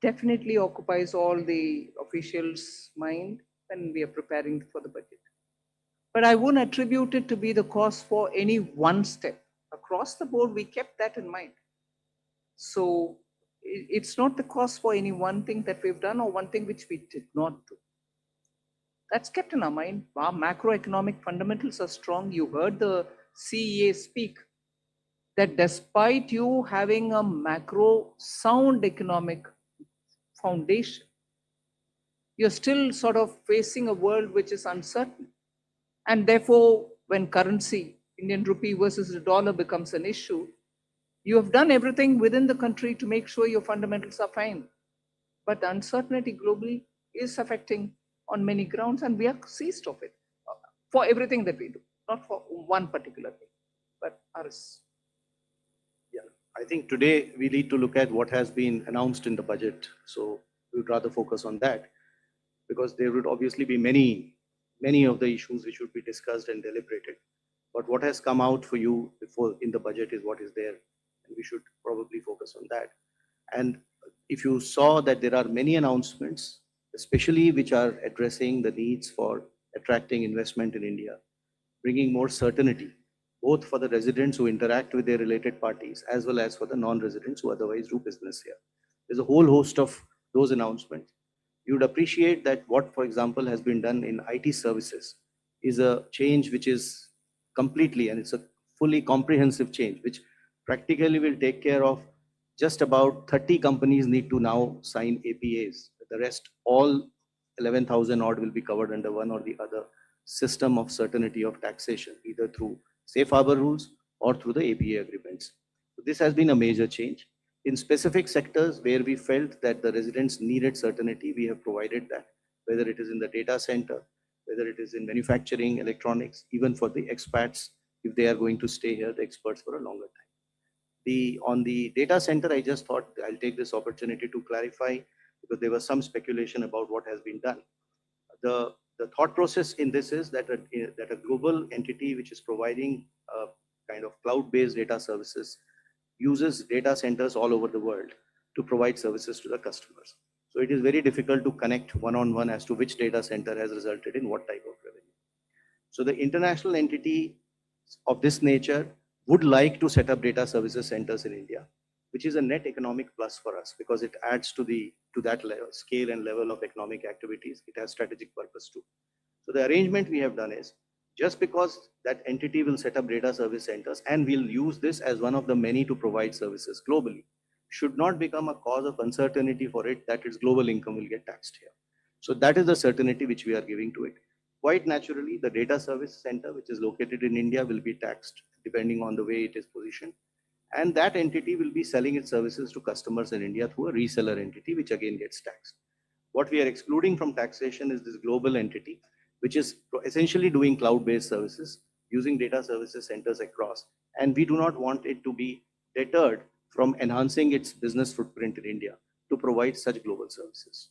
definitely occupies all the officials' mind when we are preparing for the budget. But I won't attribute it to be the cause for any one step. Across the board, we kept that in mind. So it's not the cause for any one thing that we've done or one thing which we did not do. That's kept in our mind. Our macroeconomic fundamentals are strong. You heard the CEA speak that despite you having a macro sound economic foundation, you're still sort of facing a world which is uncertain. And therefore, when currency, Indian rupee versus the dollar becomes an issue, you have done everything within the country to make sure your fundamentals are fine. But the uncertainty globally is affecting on many grounds, and we are seized of it for everything that we do, not for one particular thing, but ours. Yeah, I think today we need to look at what has been announced in the budget. So we would rather focus on that, because there would obviously be many of the issues which would be discussed and deliberated. But what has come out for you before in the budget is what is there, and we should probably focus on that. And if you saw that there are many announcements, especially which are addressing the needs for attracting investment in India, bringing more certainty, both for the residents who interact with their related parties, as well as for the non-residents who otherwise do business here. There's a whole host of those announcements. You would appreciate that what, for example, has been done in IT services is a change which is completely, and it's a fully comprehensive change, which practically will take care of just about 30 companies need to now sign APAs. The rest, all 11,000 odd will be covered under one or the other system of certainty of taxation, either through safe harbor rules or through the APA agreements. So this has been a major change. In specific sectors where we felt that the residents needed certainty, we have provided that, whether it is in the data center, whether it is in manufacturing, electronics, even for the expats, if they are going to stay here, the experts for a longer time. On the data center, I just thought I'll take this opportunity to clarify, because there was some speculation about what has been done. The thought process in this is that a global entity which is providing a kind of cloud-based data services uses data centers all over the world to provide services to the customers. So it is very difficult to connect one-on-one as to which data center has resulted in what type of revenue. So the international entity of this nature would like to set up data services centers in India, which is a net economic plus for us because it adds to that level, scale and level of economic activities. It has strategic purpose too. So the arrangement we have done is, just because that entity will set up data service centers and will use this as one of the many to provide services globally, should not become a cause of uncertainty for it that its global income will get taxed here. So that is the certainty which we are giving to it. Quite naturally, the data service center, which is located in India, will be taxed depending on the way it is positioned. And that entity will be selling its services to customers in India through a reseller entity, which again gets taxed. What we are excluding from taxation is this global entity, which is essentially doing cloud-based services, using data services centers across. And we do not want it to be deterred from enhancing its business footprint in India to provide such global services.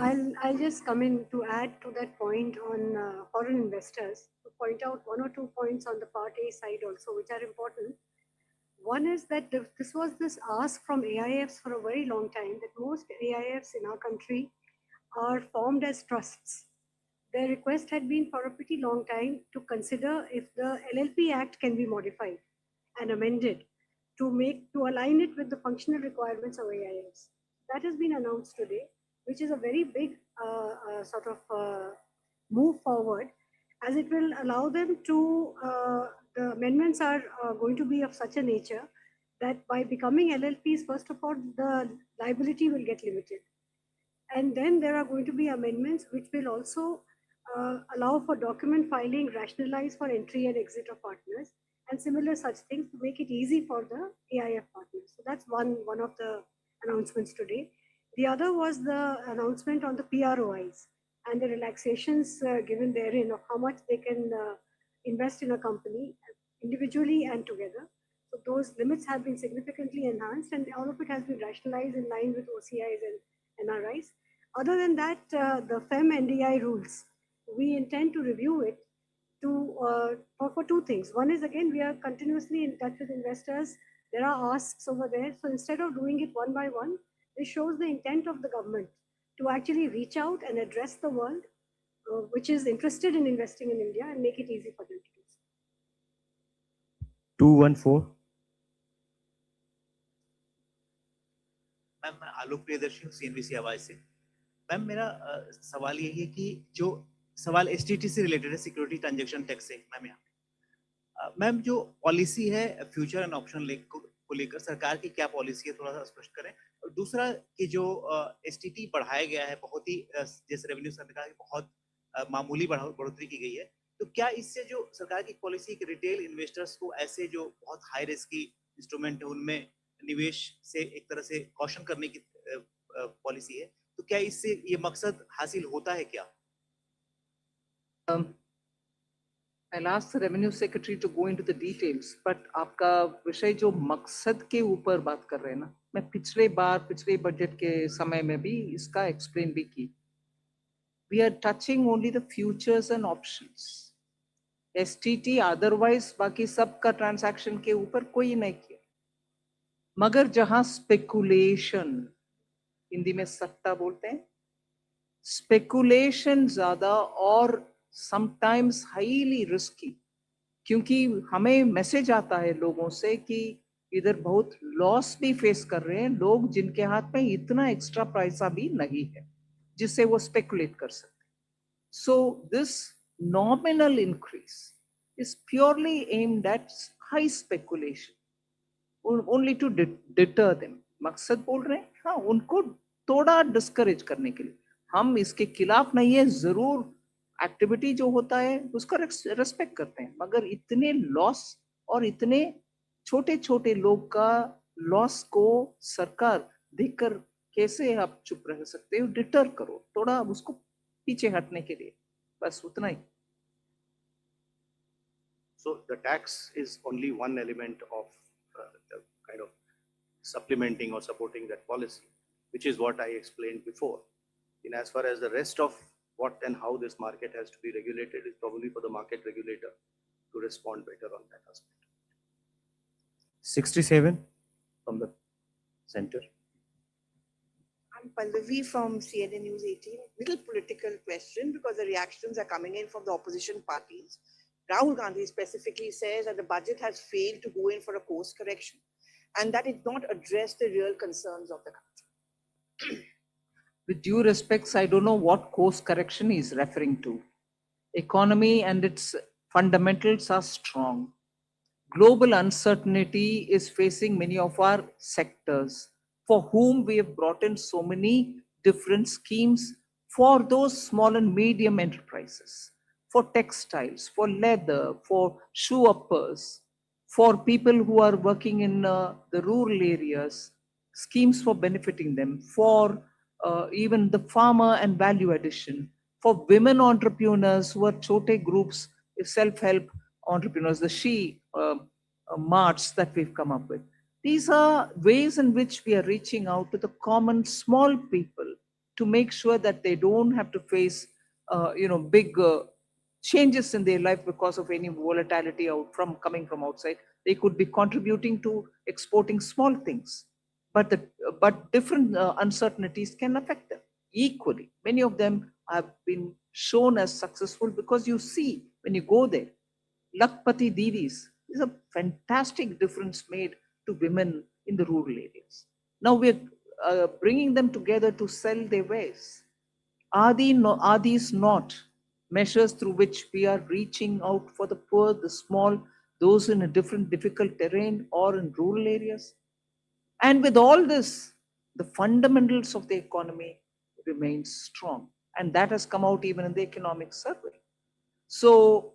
I'll just come in to add to that point on foreign investors, to point out one or two points on the Part A side also, which are important. One is that this was this ask from AIFs for a very long time, that most AIFs in our country are formed as trusts. Their request had been for a pretty long time to consider if the LLP Act can be modified and amended to align it with the functional requirements of AIFs. That has been announced today, which is a very big move forward, as it will allow them to, the amendments are going to be of such a nature that by becoming LLPs, first of all, the liability will get limited. And then there are going to be amendments which will also allow for document filing, rationalize for entry and exit of partners, and similar such things to make it easy for the AIF partners. So that's one of the announcements today. The other was the announcement on the PROIs and the relaxations given therein of how much they can invest in a company individually and together. So those limits have been significantly enhanced, and all of it has been rationalized in line with OCIs and NRIs. Other than that, the FEM NDI rules, we intend to review it for two things. One is, again, we are continuously in touch with investors. There are asks over there. So instead of doing it one by one, this shows the intent of the government to actually reach out and address the world which is interested in investing in India and make it easy for them to do so. 214. Ma'am, मैं आलोक प्रियदर्शी हूँ CNBC आवाज से। Ma'am, मेरा सवाल यही है कि जो सवाल STT से रिलेटेड है, सिक्योरिटी ट्रांजैक्शन टैक्स से, मैम जो पॉलिसी है फ्यूचर एंड ऑप्शन को लेकर सरकार की क्या पॉलिसी है, थोड़ा सा स्पष्ट करें। और दूसरा कि जो STT बढ़ाया गया है, बहुत ही जैसे रेवेन्यू सरकार की बहुत मामूली बढ़ोतरी की गई है, तो क्या इससे जो सरकार की पॉलिसी के रिटेल इन्वेस्टर्स को ऐसे जो बहुत हाई रिस्क की इंस्ट्रूमेंट है उनमें निवेश से एक तरह से कॉशन करने की पॉलिसी है, तो क्या इससे ये मकसद हासिल होता है क्या? I'll ask the Revenue Secretary to go into the details, but आपका विषय जो मकसद के ऊपर बात कर रहे हैं ना, मैं पिछले बजट के समय में भी इसका एक्सप्लेन भी की। We are touching only the futures and options. STT otherwise बाकी सब का ट्रांजैक्शन के ऊपर कोई नहीं किया। मगर जहां स्पेकुलेशन, हिंदी में सट्टा बोलते हैं, स्पेकुलेशन ज्यादा और समटाइम्स हाईली रिस्की, क्योंकि हमें मैसेज आता है लोगों से कि इधर बहुत लॉस भी फेस कर रहे हैं लोग जिनके हाथ में इतना एक्स्ट्रा पैसा भी नहीं है जिससे वो स्पेकुलेट कर सकते। So this nominal increase is purely aimed at high speculation only to deter them. मकसद बोल रहे हैं, हाँ, उनको थोड़ा डिस्करेज करने के लिए। हम इसके खिलाफ नहीं है, जरूर एक्टिविटी जो होता है उसका रेस्पेक्ट करते हैं, मगर इतने लॉस और इतने छोटे छोटे लोग का लॉस को सरकार देखकर कैसे आप चुप रह सकते हो? डिटर करो थोड़ा उसको पीछे हटने के लिए, बस उतना ही. So the tax is only one element of the kind of supplementing or supporting that policy, which is what I explained before. In as far as the rest of what and how this market has to be regulated is probably for the market regulator to respond better on that aspect. 67 from the center. I'm Pallavi from CNN News 18. Little political question because the reactions are coming in from the opposition parties. Rahul Gandhi specifically says that the budget has failed to go in for a course correction and that it not address the real concerns of the country. With due respects, I don't know what course correction he is referring to. Economy and its fundamentals are strong. Global uncertainty is facing many of our sectors for whom we have brought in so many different schemes for those small and medium enterprises, for textiles, for leather, for shoe uppers, for people who are working in the rural areas, schemes for benefiting them, for even the farmer and value addition, for women entrepreneurs who are chote groups, self-help entrepreneurs, the she marts that we've come up with. These are ways in which we are reaching out to the common small people to make sure that they don't have to face big changes in their life because of any volatility coming from outside. They could be contributing to exporting small things, but different uncertainties can affect them equally. Many of them have been shown as successful because you see when you go there, Lakpati Didis is a fantastic difference made to women in the rural areas. Now we're bringing them together to sell their wares. Are these not measures through which we are reaching out for the poor, the small, those in a difficult terrain or in rural areas? And with all this, the fundamentals of the economy remain strong. And that has come out even in the economic survey. So,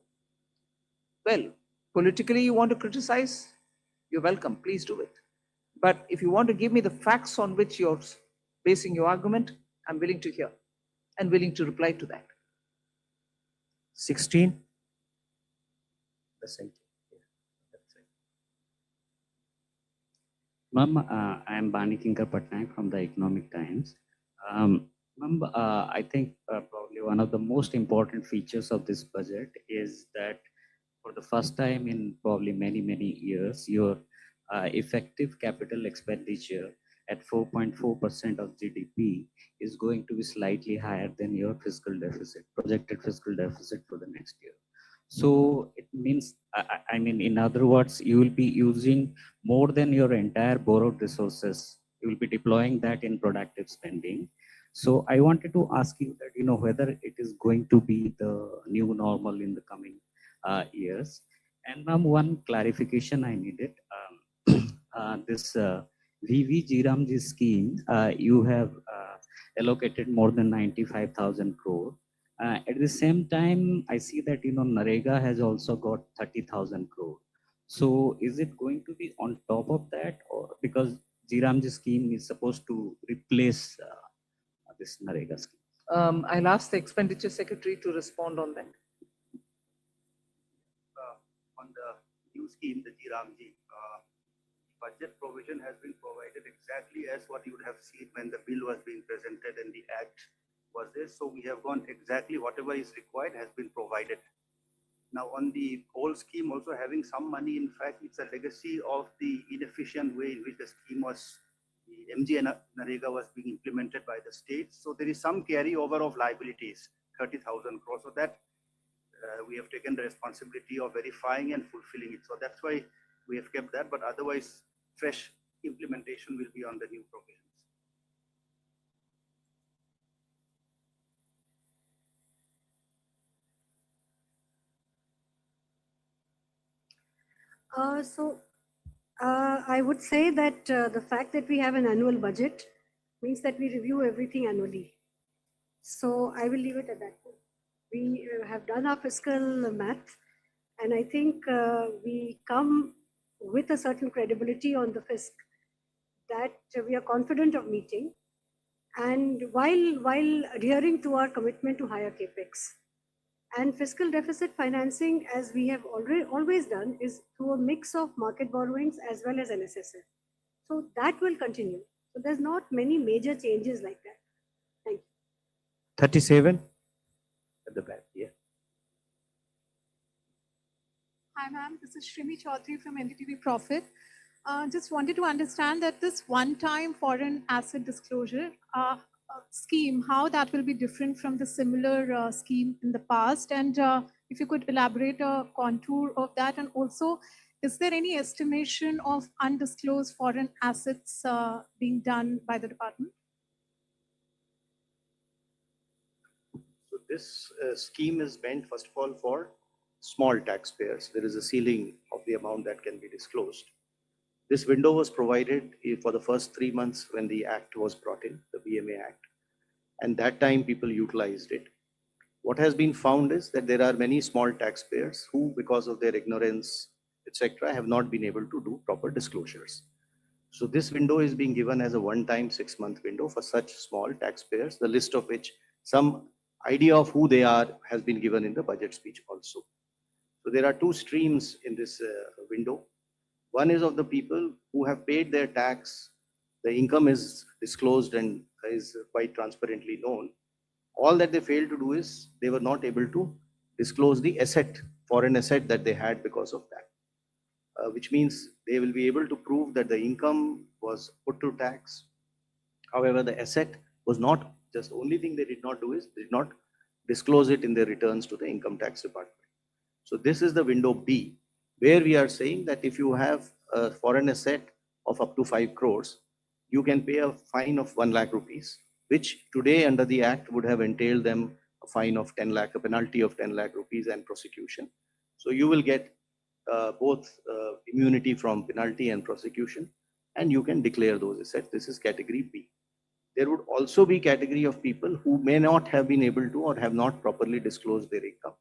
well, politically you want to criticize, you're welcome, please do it. But if you want to give me the facts on which you're basing your argument, I'm willing to hear and willing to reply to that. 16. The center. Ma'am, I am Bani Kinkar Patnaik from the Economic Times. Ma'am, I think probably one of the most important features of this budget is that for the first time in probably many years, your effective capital expenditure at 4.4% of GDP is going to be slightly higher than your fiscal deficit, projected fiscal deficit for the next year. So it means, I mean, in other words, you will be using more than your entire borrowed resources. You will be deploying that in productive spending. So I wanted to ask you that, whether it is going to be the new normal in the coming years. And ma'am, one clarification I needed. This VV Jiramji scheme, you have allocated more than 95,000 crore. At the same time, I see that Narega has also got 30,000 crore. So is it going to be on top of that, or because Jiramji scheme is supposed to replace this Narega scheme? I'll ask the expenditure secretary to respond on that. On the new scheme, the Jiramji, budget provision has been provided exactly as what you would have seen when the bill was being presented and the act was there. So we have gone exactly whatever is required has been provided. Now on the old scheme also having some money, in fact, it's a legacy of the inefficient way in which the scheme was, the MG and Narega was being implemented by the states. So there is some carryover of liabilities, 30,000 crores. So that we have taken the responsibility of verifying and fulfilling it. So that's why we have kept that, but otherwise fresh implementation will be on the new provisions. I would say that the fact that we have an annual budget means that we review everything annually. So I will leave it at that point. We have done our fiscal math, and I think we come with a certain credibility on the fisc that we are confident of meeting, and while adhering to our commitment to higher capex. And fiscal deficit financing, as we have always done, is through a mix of market borrowings as well as NSSF. So that will continue. So there's not many major changes like that. Thank you. 37 at the back, yeah. Hi, ma'am. This is Shrimi Chaudhary from NDTV Profit. Just wanted to understand that this one-time foreign asset disclosure scheme, how that will be different from the similar scheme in the past, and if you could elaborate a contour of that, and also, is there any estimation of undisclosed foreign assets being done by the department? So this scheme is meant, first of all, for small taxpayers. There is a ceiling of the amount that can be disclosed. This window was provided for the first 3 months when the act was brought in, the BMA Act, and that time people utilized it. What has been found is that there are many small taxpayers who, because of their ignorance, etc., have not been able to do proper disclosures. So this window is being given as a one-time 6-month window for such small taxpayers, the list of which some idea of who they are has been given in the budget speech also. So there are two streams in this window. One is of the people who have paid their tax, the income is disclosed and is quite transparently known. All that they failed to do is they were not able to disclose the asset, foreign asset that they had because of that, which means they will be able to prove that the income was put to tax. However, the asset was not, just the only thing they did not do is they did not disclose it in their returns to the income tax department. So this is the window B, where we are saying that if you have a foreign asset of up to 5 crores, you can pay a fine of 1 lakh rupees, which today under the act would have entailed them a fine of 10 lakh, a penalty of 10 lakh rupees and prosecution. So you will get both immunity from penalty and prosecution, and you can declare those assets. This is category B. There would also be category of people who may not have been able to or have not properly disclosed their income.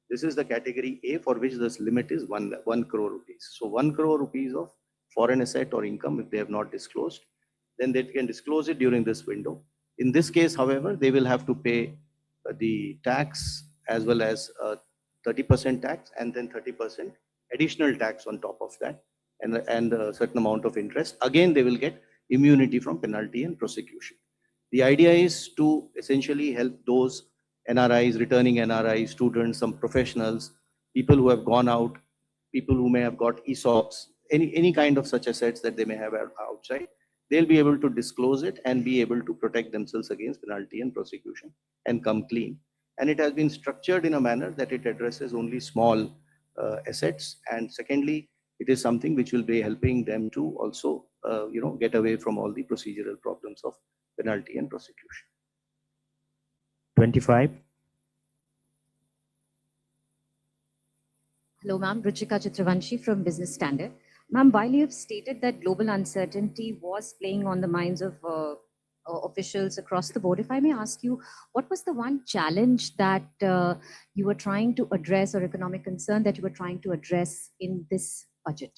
This is the category A, for which this limit is 1 crore rupees. So 1 crore rupees of foreign asset or income, if they have not disclosed, then they can disclose it during this window. In this case, however, they will have to pay the tax as well as 30% tax and then 30% additional tax on top of that, and a certain amount of interest. Again, they will get immunity from penalty and prosecution. The idea is to essentially help those NRIs, returning NRIs, students, some professionals, people who have gone out, people who may have got ESOPs, any kind of such assets that they may have outside. They'll be able to disclose it and be able to protect themselves against penalty and prosecution and come clean. And it has been structured in a manner that it addresses only small assets. And secondly, it is something which will be helping them to also, get away from all the procedural problems of penalty and prosecution. 25. Hello, ma'am. Ruchika Chitravanshi from Business Standard. Ma'am, while you have stated that global uncertainty was playing on the minds of officials across the board, if I may ask you, what was the one challenge that you were trying to address, or economic concern that you were trying to address in this budget?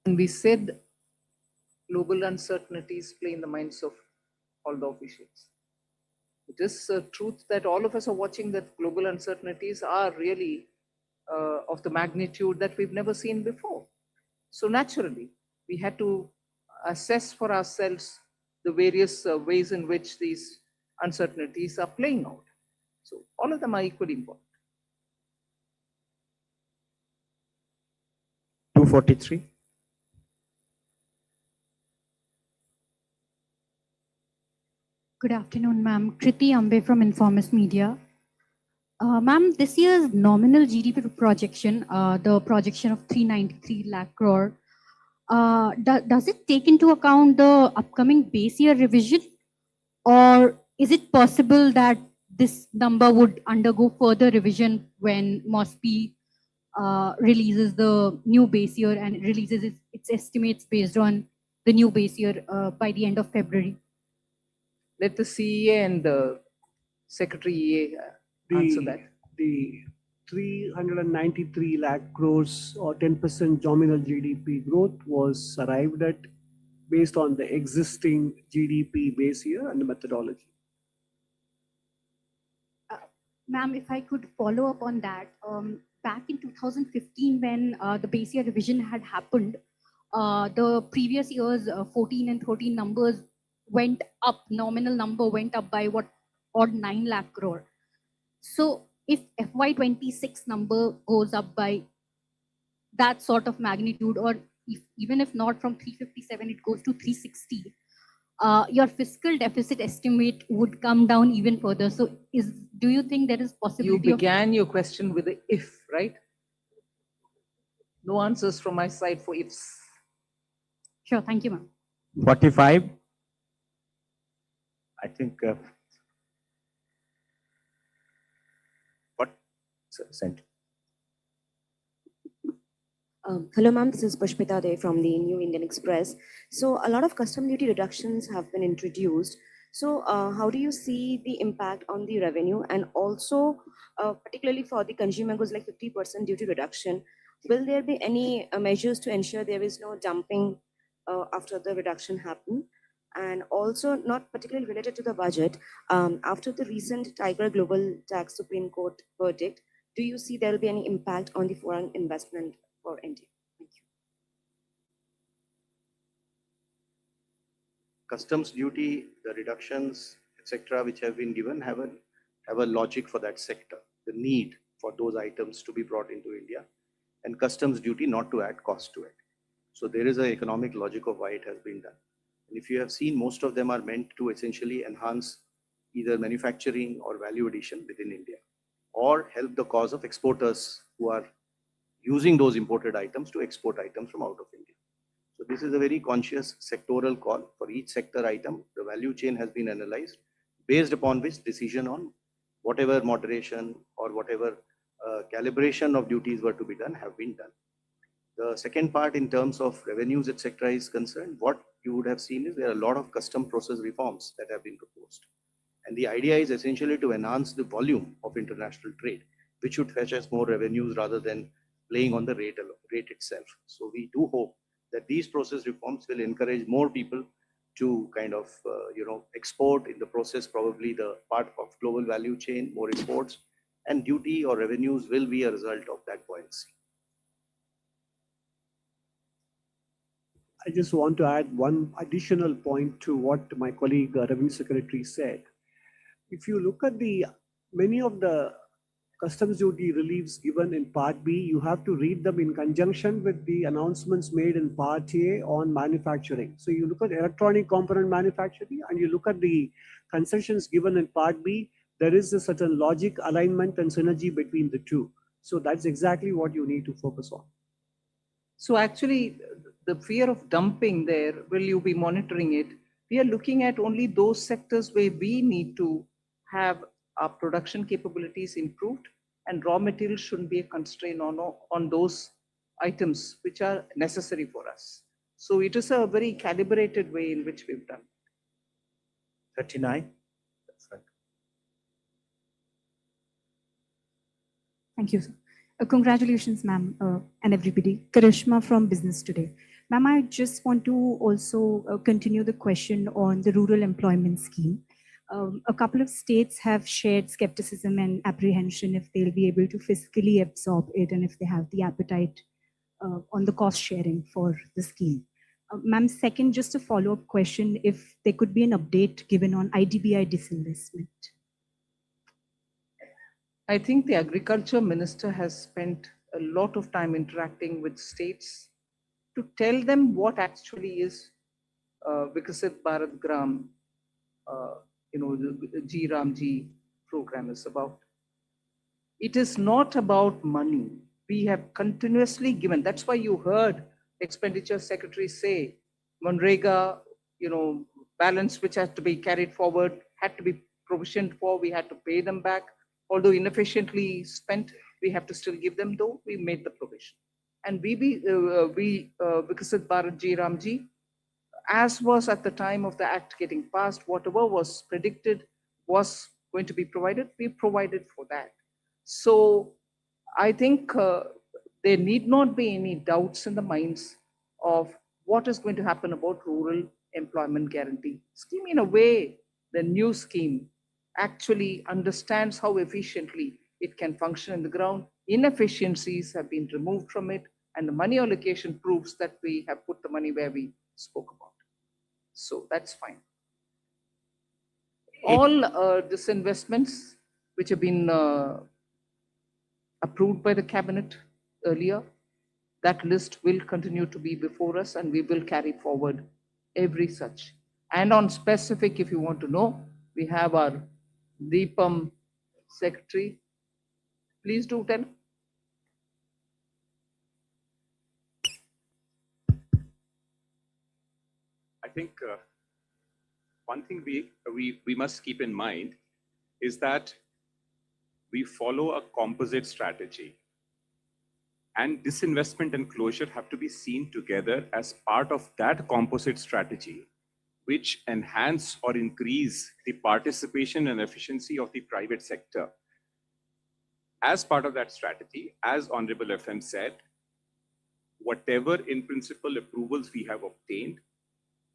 And we said global uncertainties play in the minds of all the officials. It is a truth that all of us are watching, that global uncertainties are really of the magnitude that we've never seen before. So naturally, we had to assess for ourselves the various ways in which these uncertainties are playing out. So all of them are equally important. 243. Good afternoon, ma'am. Kriti Ambe from Informist Media. Ma'am, this year's nominal GDP projection, the projection of 393 lakh crore, does it take into account the upcoming base year revision, or is it possible that this number would undergo further revision when MOSPI releases the new base year and releases its estimates based on the new base year by the end of February? Let the CEA and the Secretary EA answer that. The 393 lakh crores or 10% nominal GDP growth was arrived at based on the existing GDP base year and the methodology. Ma'am, if I could follow up on that, back in 2015, when the base year revision had happened, the previous years 14 and 13 numbers went up, nominal number went up by what, odd 9 lakh crore. So if FY26 number goes up by that sort of magnitude, or even if not from 357, it goes to 360, your fiscal deficit estimate would come down even further. So do you think there is possibility You began your question with the if, right? No answers from my side for ifs. Sure, thank you, ma'am. 45. I think what sent. Hello, ma'am. This is Pushpita Dey from the New Indian Express. So a lot of custom duty reductions have been introduced. So how do you see the impact on the revenue, and also particularly for the consumer goods like 50% duty reduction? Will there be any measures to ensure there is no dumping after the reduction happen? And also, not particularly related to the budget, after the recent Tiger Global Tax Supreme Court verdict, do you see there will be any impact on the foreign investment for India? Thank you. Customs duty, the reductions, etc., which have been given have a logic for that sector, the need for those items to be brought into India, and customs duty not to add cost to it. So there is an economic logic of why it has been done. And if you have seen, most of them are meant to essentially enhance either manufacturing or value addition within India, or help the cause of exporters who are using those imported items to export items from out of India. So this is a very conscious sectoral call. For each sector item, the value chain has been analyzed, based upon which decision on whatever moderation or whatever calibration of duties were to be done have been done. The second part, in terms of revenues, etc., is concerned, what you would have seen is there are a lot of custom process reforms that have been proposed. And the idea is essentially to enhance the volume of international trade, which should fetch us more revenues rather than playing on the rate itself. So we do hope that these process reforms will encourage more people to kind of, export in the process, probably the part of global value chain, more exports, and duty or revenues will be a result of that buoyancy. I just want to add one additional point to what my colleague Revenue Secretary said. If you look at many of the customs duty reliefs given in Part B, you have to read them in conjunction with the announcements made in Part A on manufacturing. So you look at electronic component manufacturing and you look at the concessions given in Part B, there is a certain logic, alignment and synergy between the two. So that's exactly what you need to focus on. So actually, the fear of dumping there, will you be monitoring it? We are looking at only those sectors where we need to have our production capabilities improved, and raw materials shouldn't be a constraint on those items which are necessary for us. So it is a very calibrated way in which we've done. 39. That's right. Thank you, sir. Congratulations, ma'am, and everybody. Karishma from Business Today. Ma'am, I just want to also continue the question on the rural employment scheme. A couple of states have shared skepticism and apprehension if they'll be able to fiscally absorb it and if they have the appetite on the cost sharing for the scheme. Ma'am, second, just a follow-up question, if there could be an update given on IDBI disinvestment. I think the agriculture minister has spent a lot of time interacting with states to tell them what actually is Vikasit Bharat Gram, the G Ramji program is about. It is not about money. We have continuously given. That's why you heard Expenditure Secretary say, Manrega, balance which has to be carried forward, had to be provisioned for, we had to pay them back. Although inefficiently spent, we have to still give them, though we made the provision. And Vikasit Bharat G Ramji, as was at the time of the act getting passed, whatever was predicted was going to be provided, we provided for that. So I think there need not be any doubts in the minds of what is going to happen about rural employment guarantee scheme. In a way, the new scheme actually understands how efficiently it can function in the ground. Inefficiencies have been removed from it, and the money allocation proves that we have put the money where we spoke about. So that's fine. All disinvestments which have been approved by the cabinet earlier, that list will continue to be before us, and we will carry forward every such. And on specific, if you want to know, we have our Deepam secretary. Please do tell. I think one thing we must keep in mind is that we follow a composite strategy, and disinvestment and closure have to be seen together as part of that composite strategy, which enhance or increase the participation and efficiency of the private sector. As part of that strategy, as Honorable FM said, whatever in principle approvals we have obtained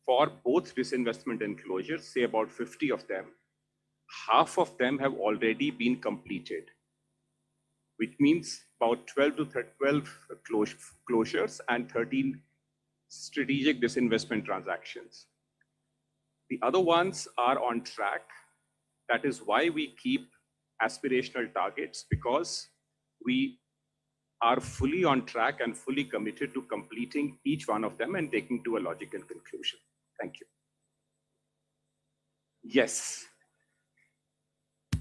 for both disinvestment and closure, say about 50 of them, half of them have already been completed, which means about 12 closures and 13 strategic disinvestment transactions. The other ones are on track. That is why we keep aspirational targets, because we are fully on track and fully committed to completing each one of them and taking to a logical conclusion. Thank you. Yes.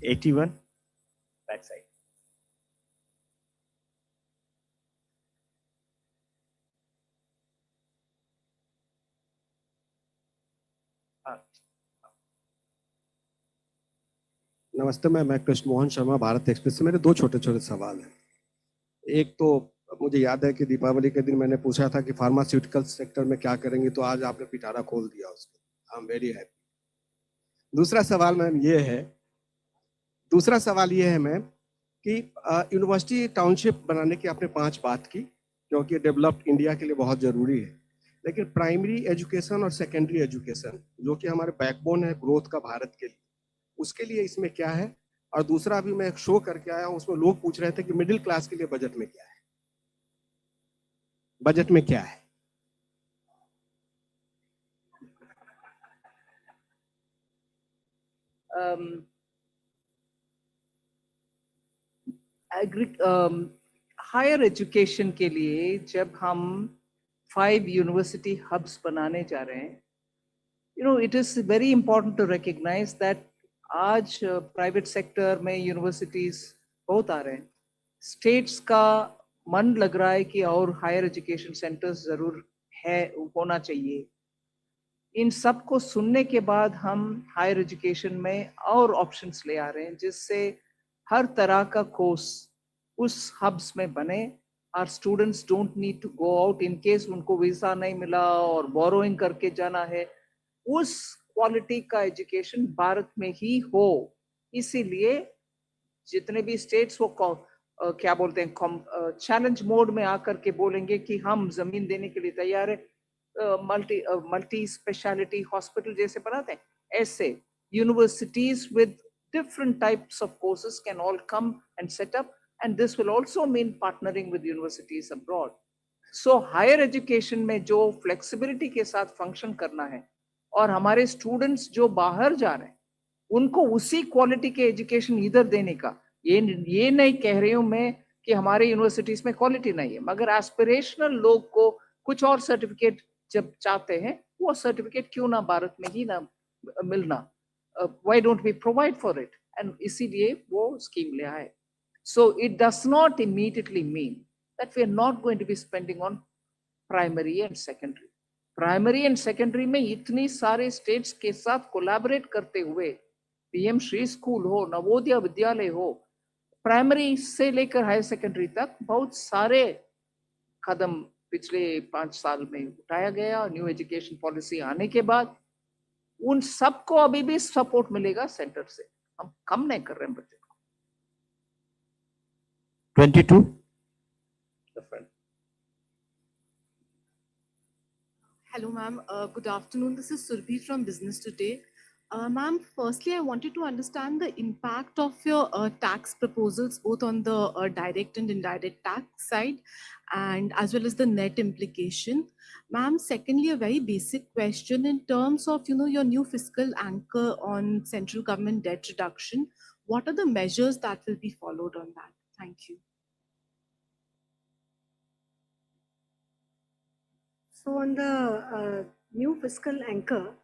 81, backside. नमस्ते, मैं Krishna Mohan Sharma, Bharat express से। मेरे दो छोटे छोटे सवाल हैं। एक तो मुझे याद है कि दीपावली के दिन मैंने पूछा था कि फार्मास्यूटिकल सेक्टर में क्या करेंगे, तो आज आपने पिटारा खोल दिया उसको। I am very happy. दूसरा सवाल मैम ये है मैम कि यूनिवर्सिटी टाउनशिप बनाने की आपने 5 बात की, क्योंकि डेवलप्ड इंडिया के लिए बहुत जरूरी है। लेकिन प्राइमरी एजुकेशन और सेकेंडरी एजुकेशन, जो कि हमारे बैकबोन है ग्रोथ का भारत के लिए, उसके लिए इसमें क्या है? और दूसरा, अभी मैं एक शो करके आया हूँ, उसमें लोग पूछ रहे थे कि मिडिल क्लास के लिए बजट में क्या है, बजट में क्या है? हायर एजुकेशन के लिए जब हम 5 यूनिवर्सिटी हब्स बनाने जा रहे हैं, it is very important to recognize that आज प्राइवेट सेक्टर में यूनिवर्सिटीज बहुत आ रहे हैं। स्टेट्स का मन लग रहा है कि और हायर एजुकेशन सेंटर्स जरूर है, होना चाहिए। इन सब को सुनने के बाद हम हायर एजुकेशन में और ऑप्शंस ले आ रहे हैं, जिससे हर तरह का कोर्स उस हब्स में बने। Our students don't need to go out in case उनको वीजा नहीं मिला और बोरोइंग करके जाना है। उस क्वालिटी का एजुकेशन भारत में ही हो, इसीलिए जितने भी स्टेट्स वो क्या बोलते हैं, चैलेंज मोड में आकर के बोलेंगे कि हम जमीन देने के लिए तैयार है, मल्टी स्पेशलिटी हॉस्पिटल जैसे बनाते हैं, ऐसे universities with different types of courses can all come and set up, and this will also mean partnering with universities abroad. So higher education में जो flexibility के साथ function करना है, और हमारे students जो बाहर जा रहे हैं उनको उसी quality के education इधर देने का, ये नहीं कह रही हूँ मैं कि हमारे universities में quality नहीं है, मगर aspirational लोग को कुछ और certificate जब चाहते हैं, वो certificate क्यों ना भारत में ही ना मिलना, why don't we provide for it? And इसीलिए वो scheme ले आए. So it does not immediately mean that we are not going to be spending on primary and secondary. Primary and secondary में इतनी सारे states के साथ collaborate करते हुए, PM श्री स्कूल हो, नवोदय विद्यालय हो, प्राइमरी से लेकर हायर सेकेंडरी तक बहुत सारे कदम पिछले 5 साल में उठाया गया। न्यू एजुकेशन पॉलिसी आने के बाद उन सबको अभी भी सपोर्ट मिलेगा सेंटर से। हम कम नहीं कर रहे हैं बजट को। 22. The friend. Hello, ma'am. Good afternoon. This is Surbhi from Business Today. Ma'am, firstly, I wanted to understand the impact of your tax proposals, both on the direct and indirect tax side, and as well as the net implication. Ma'am, secondly, a very basic question in terms of, your new fiscal anchor on central government debt reduction. What are the measures that will be followed on that? Thank you. So on the new fiscal anchor,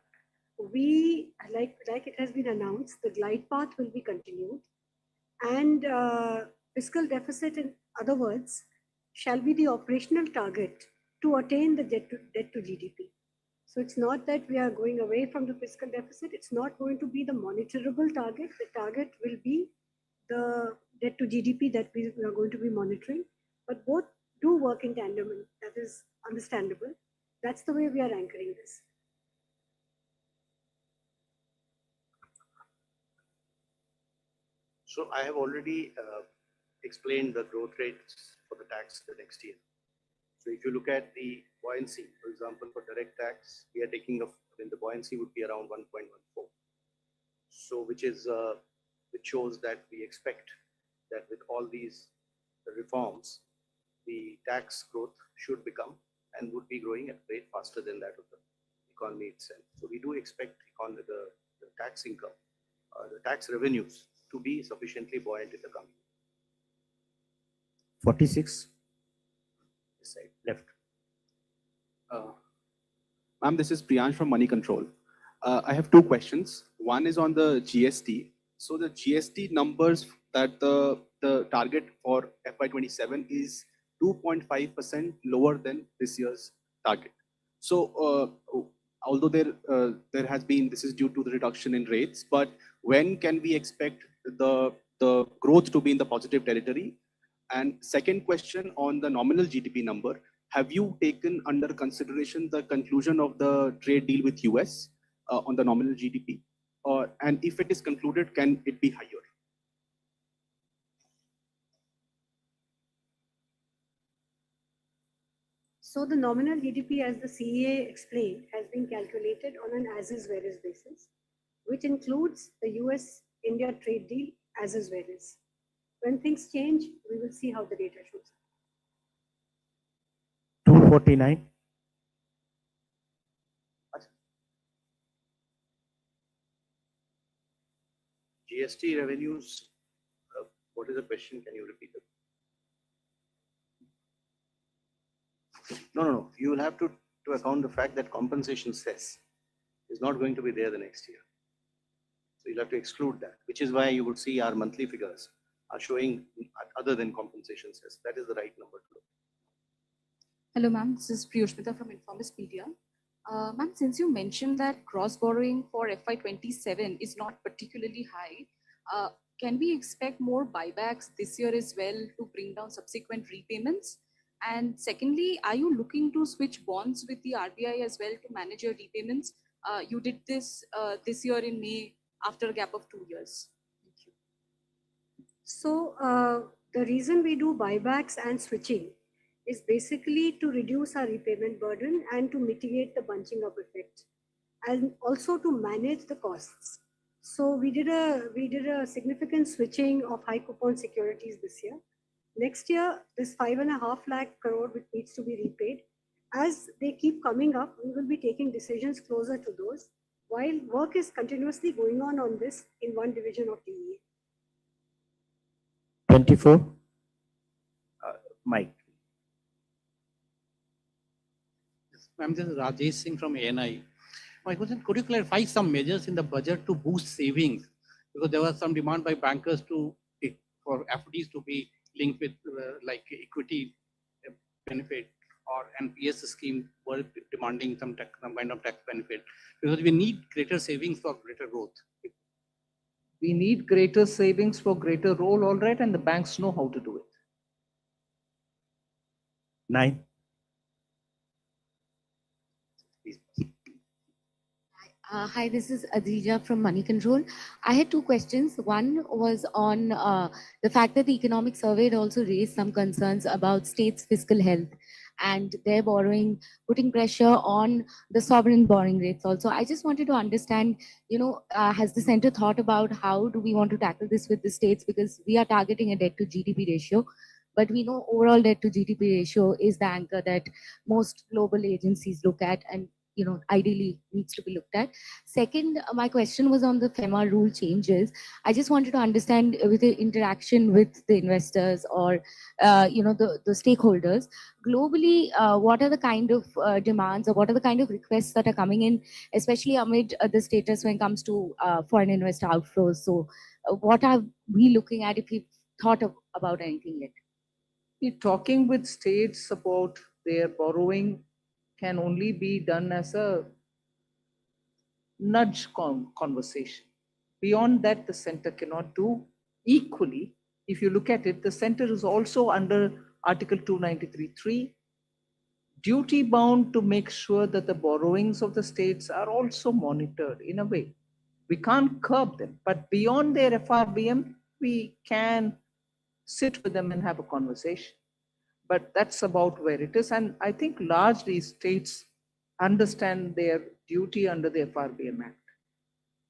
we, like it has been announced, the glide path will be continued, and fiscal deficit, in other words, shall be the operational target to attain the debt to GDP. So it's not that we are going away from the fiscal deficit. It's not going to be the monitorable target. The target will be the debt to GDP that we are going to be monitoring. But both do work in tandem, and that is understandable. That's the way we are anchoring this. So I have already explained the growth rates for the tax the next year. So if you look at the buoyancy, for example, for direct tax, we are taking the buoyancy would be around 1.14. So which shows that we expect that with all these reforms, the tax growth should become and would be growing at a rate faster than that of the economy itself. So we do expect the tax income, the tax revenues to be sufficiently buoyant in the coming year. 46. This side, left. Ma'am, this is Priyansh from Money Control. I have two questions. One is on the GST. So the GST numbers that the target for FY27 is 2.5% lower than this year's target. So although there has been, this is due to the reduction in rates, but when can we expect the growth to be in the positive territory? And second question on the nominal GDP number, have you taken under consideration the conclusion of the trade deal with US on the nominal GDP? And if it is concluded, can it be higher? So the nominal GDP, as the CEA explained, has been calculated on an as-is whereas basis, which includes the US-India trade deal as-is whereas. When things change, we will see how the data shows. 249. GST revenues, what is the question? Can you repeat it? No. You will have to account the fact that compensation cess is not going to be there the next year. So you'll have to exclude that, which is why you would see our monthly figures are showing other than compensation cess. That is the right number to look. Hello, ma'am. This is Priyoshmita from Informist Media. Ma'am, since you mentioned that gross borrowing for FY27 is not particularly high, can we expect more buybacks this year as well to bring down subsequent repayments? And secondly, are you looking to switch bonds with the RBI as well to manage your repayments? You did this this year in May after a gap of 2 years. Thank you. So the reason we do buybacks and switching is basically to reduce our repayment burden and to mitigate the bunching up effect, and also to manage the costs. So we did a significant switching of high coupon securities this year. Next year, this 5.5 lakh crore which needs to be repaid, as they keep coming up, we will be taking decisions closer to those, while work is continuously going on this in one division of DEA. 24. Mike. Ma'am, this is Rajesh Singh from ANI. My question, could you clarify some measures in the budget to boost savings? Because there was some demand by bankers for FDs to be linked with like equity benefit, or NPS scheme were demanding some kind of tax benefit. Because we need greater savings for greater growth. We need greater savings for greater role, all right, and the banks know how to do it. 9. Hi, this is Adija from Money Control. I had two questions. One was on the fact that the economic survey had also raised some concerns about states' fiscal health and their borrowing, putting pressure on the sovereign borrowing rates also. I just wanted to understand, has the center thought about how do we want to tackle this with the states? Because we are targeting a debt to GDP ratio, but we know overall debt to GDP ratio is the anchor that most global agencies look at and ideally needs to be looked at. Second, my question was on the FEMA rule changes. I just wanted to understand with the interaction with the investors or the stakeholders globally, what are the kind of demands or what are the kind of requests that are coming in, especially amid the status when it comes to foreign investor outflows. So what are we looking at if we've thought about anything yet? Talking with states about their borrowing can only be done as a nudge conversation. Beyond that, the center cannot do. Equally, if you look at it, the center is also under Article 293(3), duty bound to make sure that the borrowings of the states are also monitored in a way. We can't curb them, but beyond their FRBM, we can sit with them and have a conversation. But that's about where it is. And I think largely states understand their duty under the FRBM Act.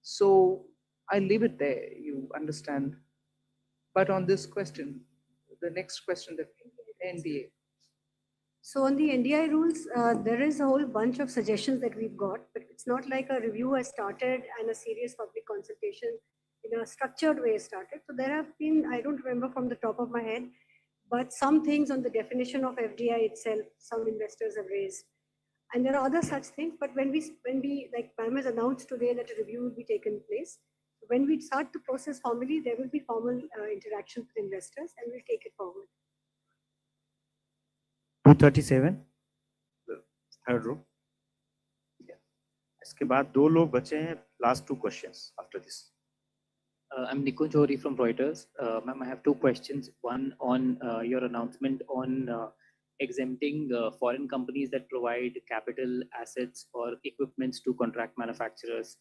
So I leave it there, you understand. But on this question, the next question, the NDA. So on the NDI rules, there is a whole bunch of suggestions that we've got, but it's not like a review has started and a serious public consultation in a structured way started. So there have been, I don't remember from the top of my head, but some things on the definition of FDI itself, some investors have raised. And there are other such things, but when we like ma'am has announced today that a review will be taken place, when we start the process formally, there will be formal interaction with investors and we'll take it forward. 237, third row. इसके बाद दो लोग बचे हैं. Last two questions after this. I'm Nico Chori from Reuters. Ma'am, I have two questions. One on your announcement on exempting foreign companies that provide capital assets or equipments to contract manufacturers.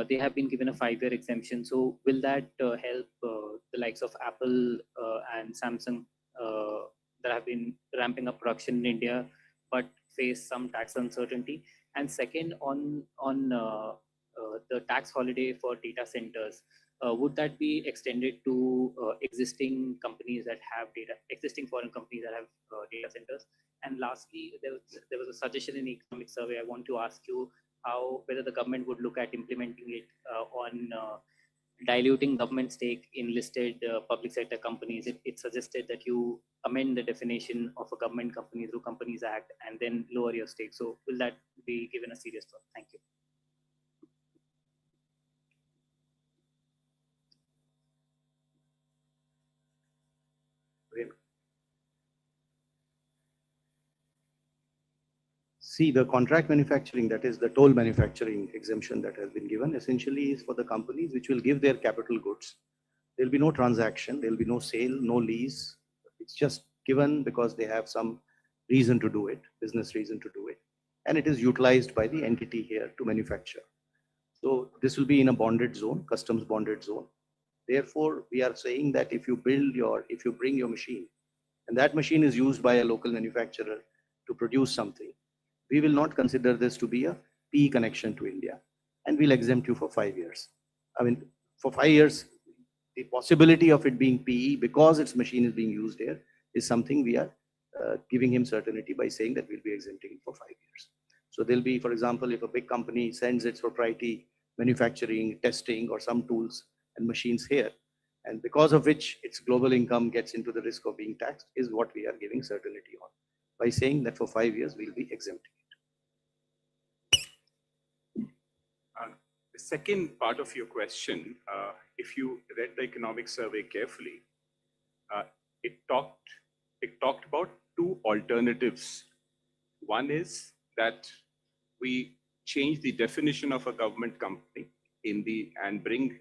They have been given a 5-year exemption. So will that help the likes of Apple and Samsung that have been ramping up production in India but face some tax uncertainty? And second, on the tax holiday for data centers, would that be extended to existing companies that have existing foreign companies that have data centers? And lastly, there was a suggestion in the economic survey. I want to ask you whether the government would look at implementing it on diluting government stake in listed public sector companies. It suggested that you amend the definition of a government company through Companies Act and then lower your stake. So will that be given a serious thought? Thank you. See, the contract manufacturing, that is the toll manufacturing exemption that has been given, essentially is for the companies which will give their capital goods. There will be no transaction, there will be no sale, no lease. It's just given because they have some reason to do it, business reason to do it. And it is utilized by the entity here to manufacture. So this will be in a bonded zone, customs bonded zone. Therefore, we are saying that if you bring your machine, and that machine is used by a local manufacturer to produce something, we will not consider this to be a PE connection to India, and we'll exempt you for 5 years. I mean, for 5 years, the possibility of it being PE because its machine is being used here is something we are giving him certainty by saying that we'll be exempting it for 5 years. So there'll be, for example, if a big company sends its proprietary manufacturing, testing, or some tools and machines here, and because of which its global income gets into the risk of being taxed, is what we are giving certainty on by saying that for 5 years we'll be exempting. The second part of your question, if you read the economic survey carefully, it talked about two alternatives. One is that we change the definition of a government company and bring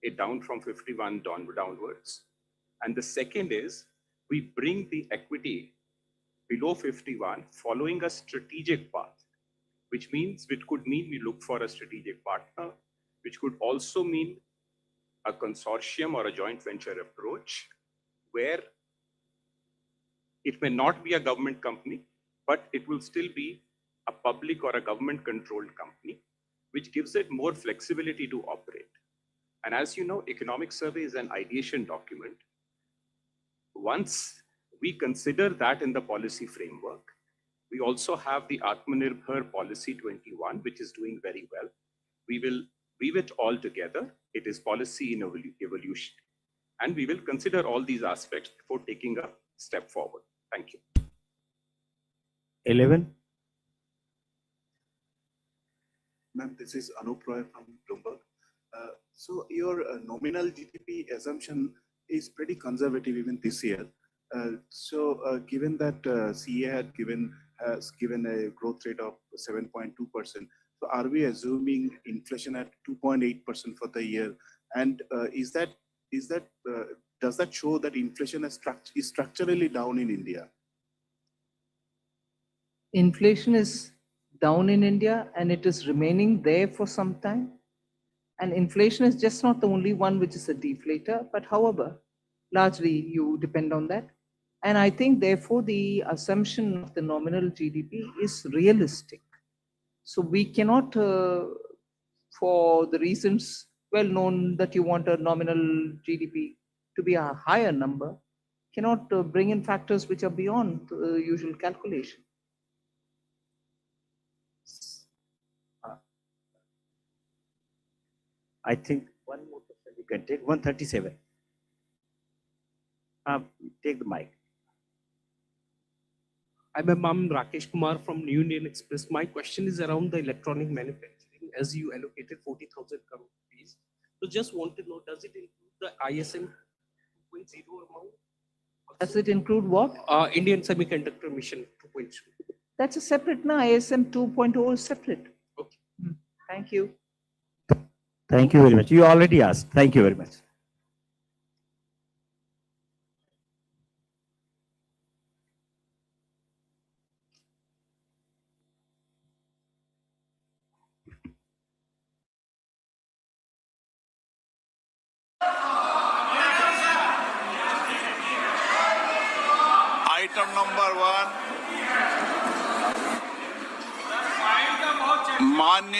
it down from 51 downwards. And the second is we bring the equity below 51 following a strategic path, which means, which could mean we look for a strategic partner, which could also mean a consortium or a joint venture approach where it may not be a government company, but it will still be a public or a government controlled company, which gives it more flexibility to operate. And as you know, economic survey is an ideation document. Once we consider that in the policy framework, we also have the Atmanirbhar Policy 21, which is doing very well. We will weave it all together. It is policy in evolution. And we will consider all these aspects before taking a step forward. Thank you. 11. Ma'am, this is Anup Roy from Bloomberg. So your nominal GDP assumption is pretty conservative even this year. Given that CA has given a growth rate of 7.2%, so are we assuming inflation at 2.8% for the year? And does that show that inflation is structurally down in India? Inflation is down in India and it is remaining there for some time. And inflation is just not the only one which is a deflator, but however, largely you depend on that. And I think therefore the assumption of the nominal GDP is realistic. So we cannot, for the reasons well known that you want a nominal GDP to be a higher number, cannot bring in factors which are beyond the usual calculation. I think one more question we can take. 137. Take the mic. I'm Rakesh Kumar from New Indian Express. My question is around the electronic manufacturing as you allocated 40,000 crore rupees. So just want to know, does it include the ISM 2.0 amount? Does it include what? Indian Semiconductor Mission 2.0. That's a separate, no, ISM 2.0 is separate. Okay. Thank you. Thank you very much. You already asked. Thank you very much. Item number 1. Manya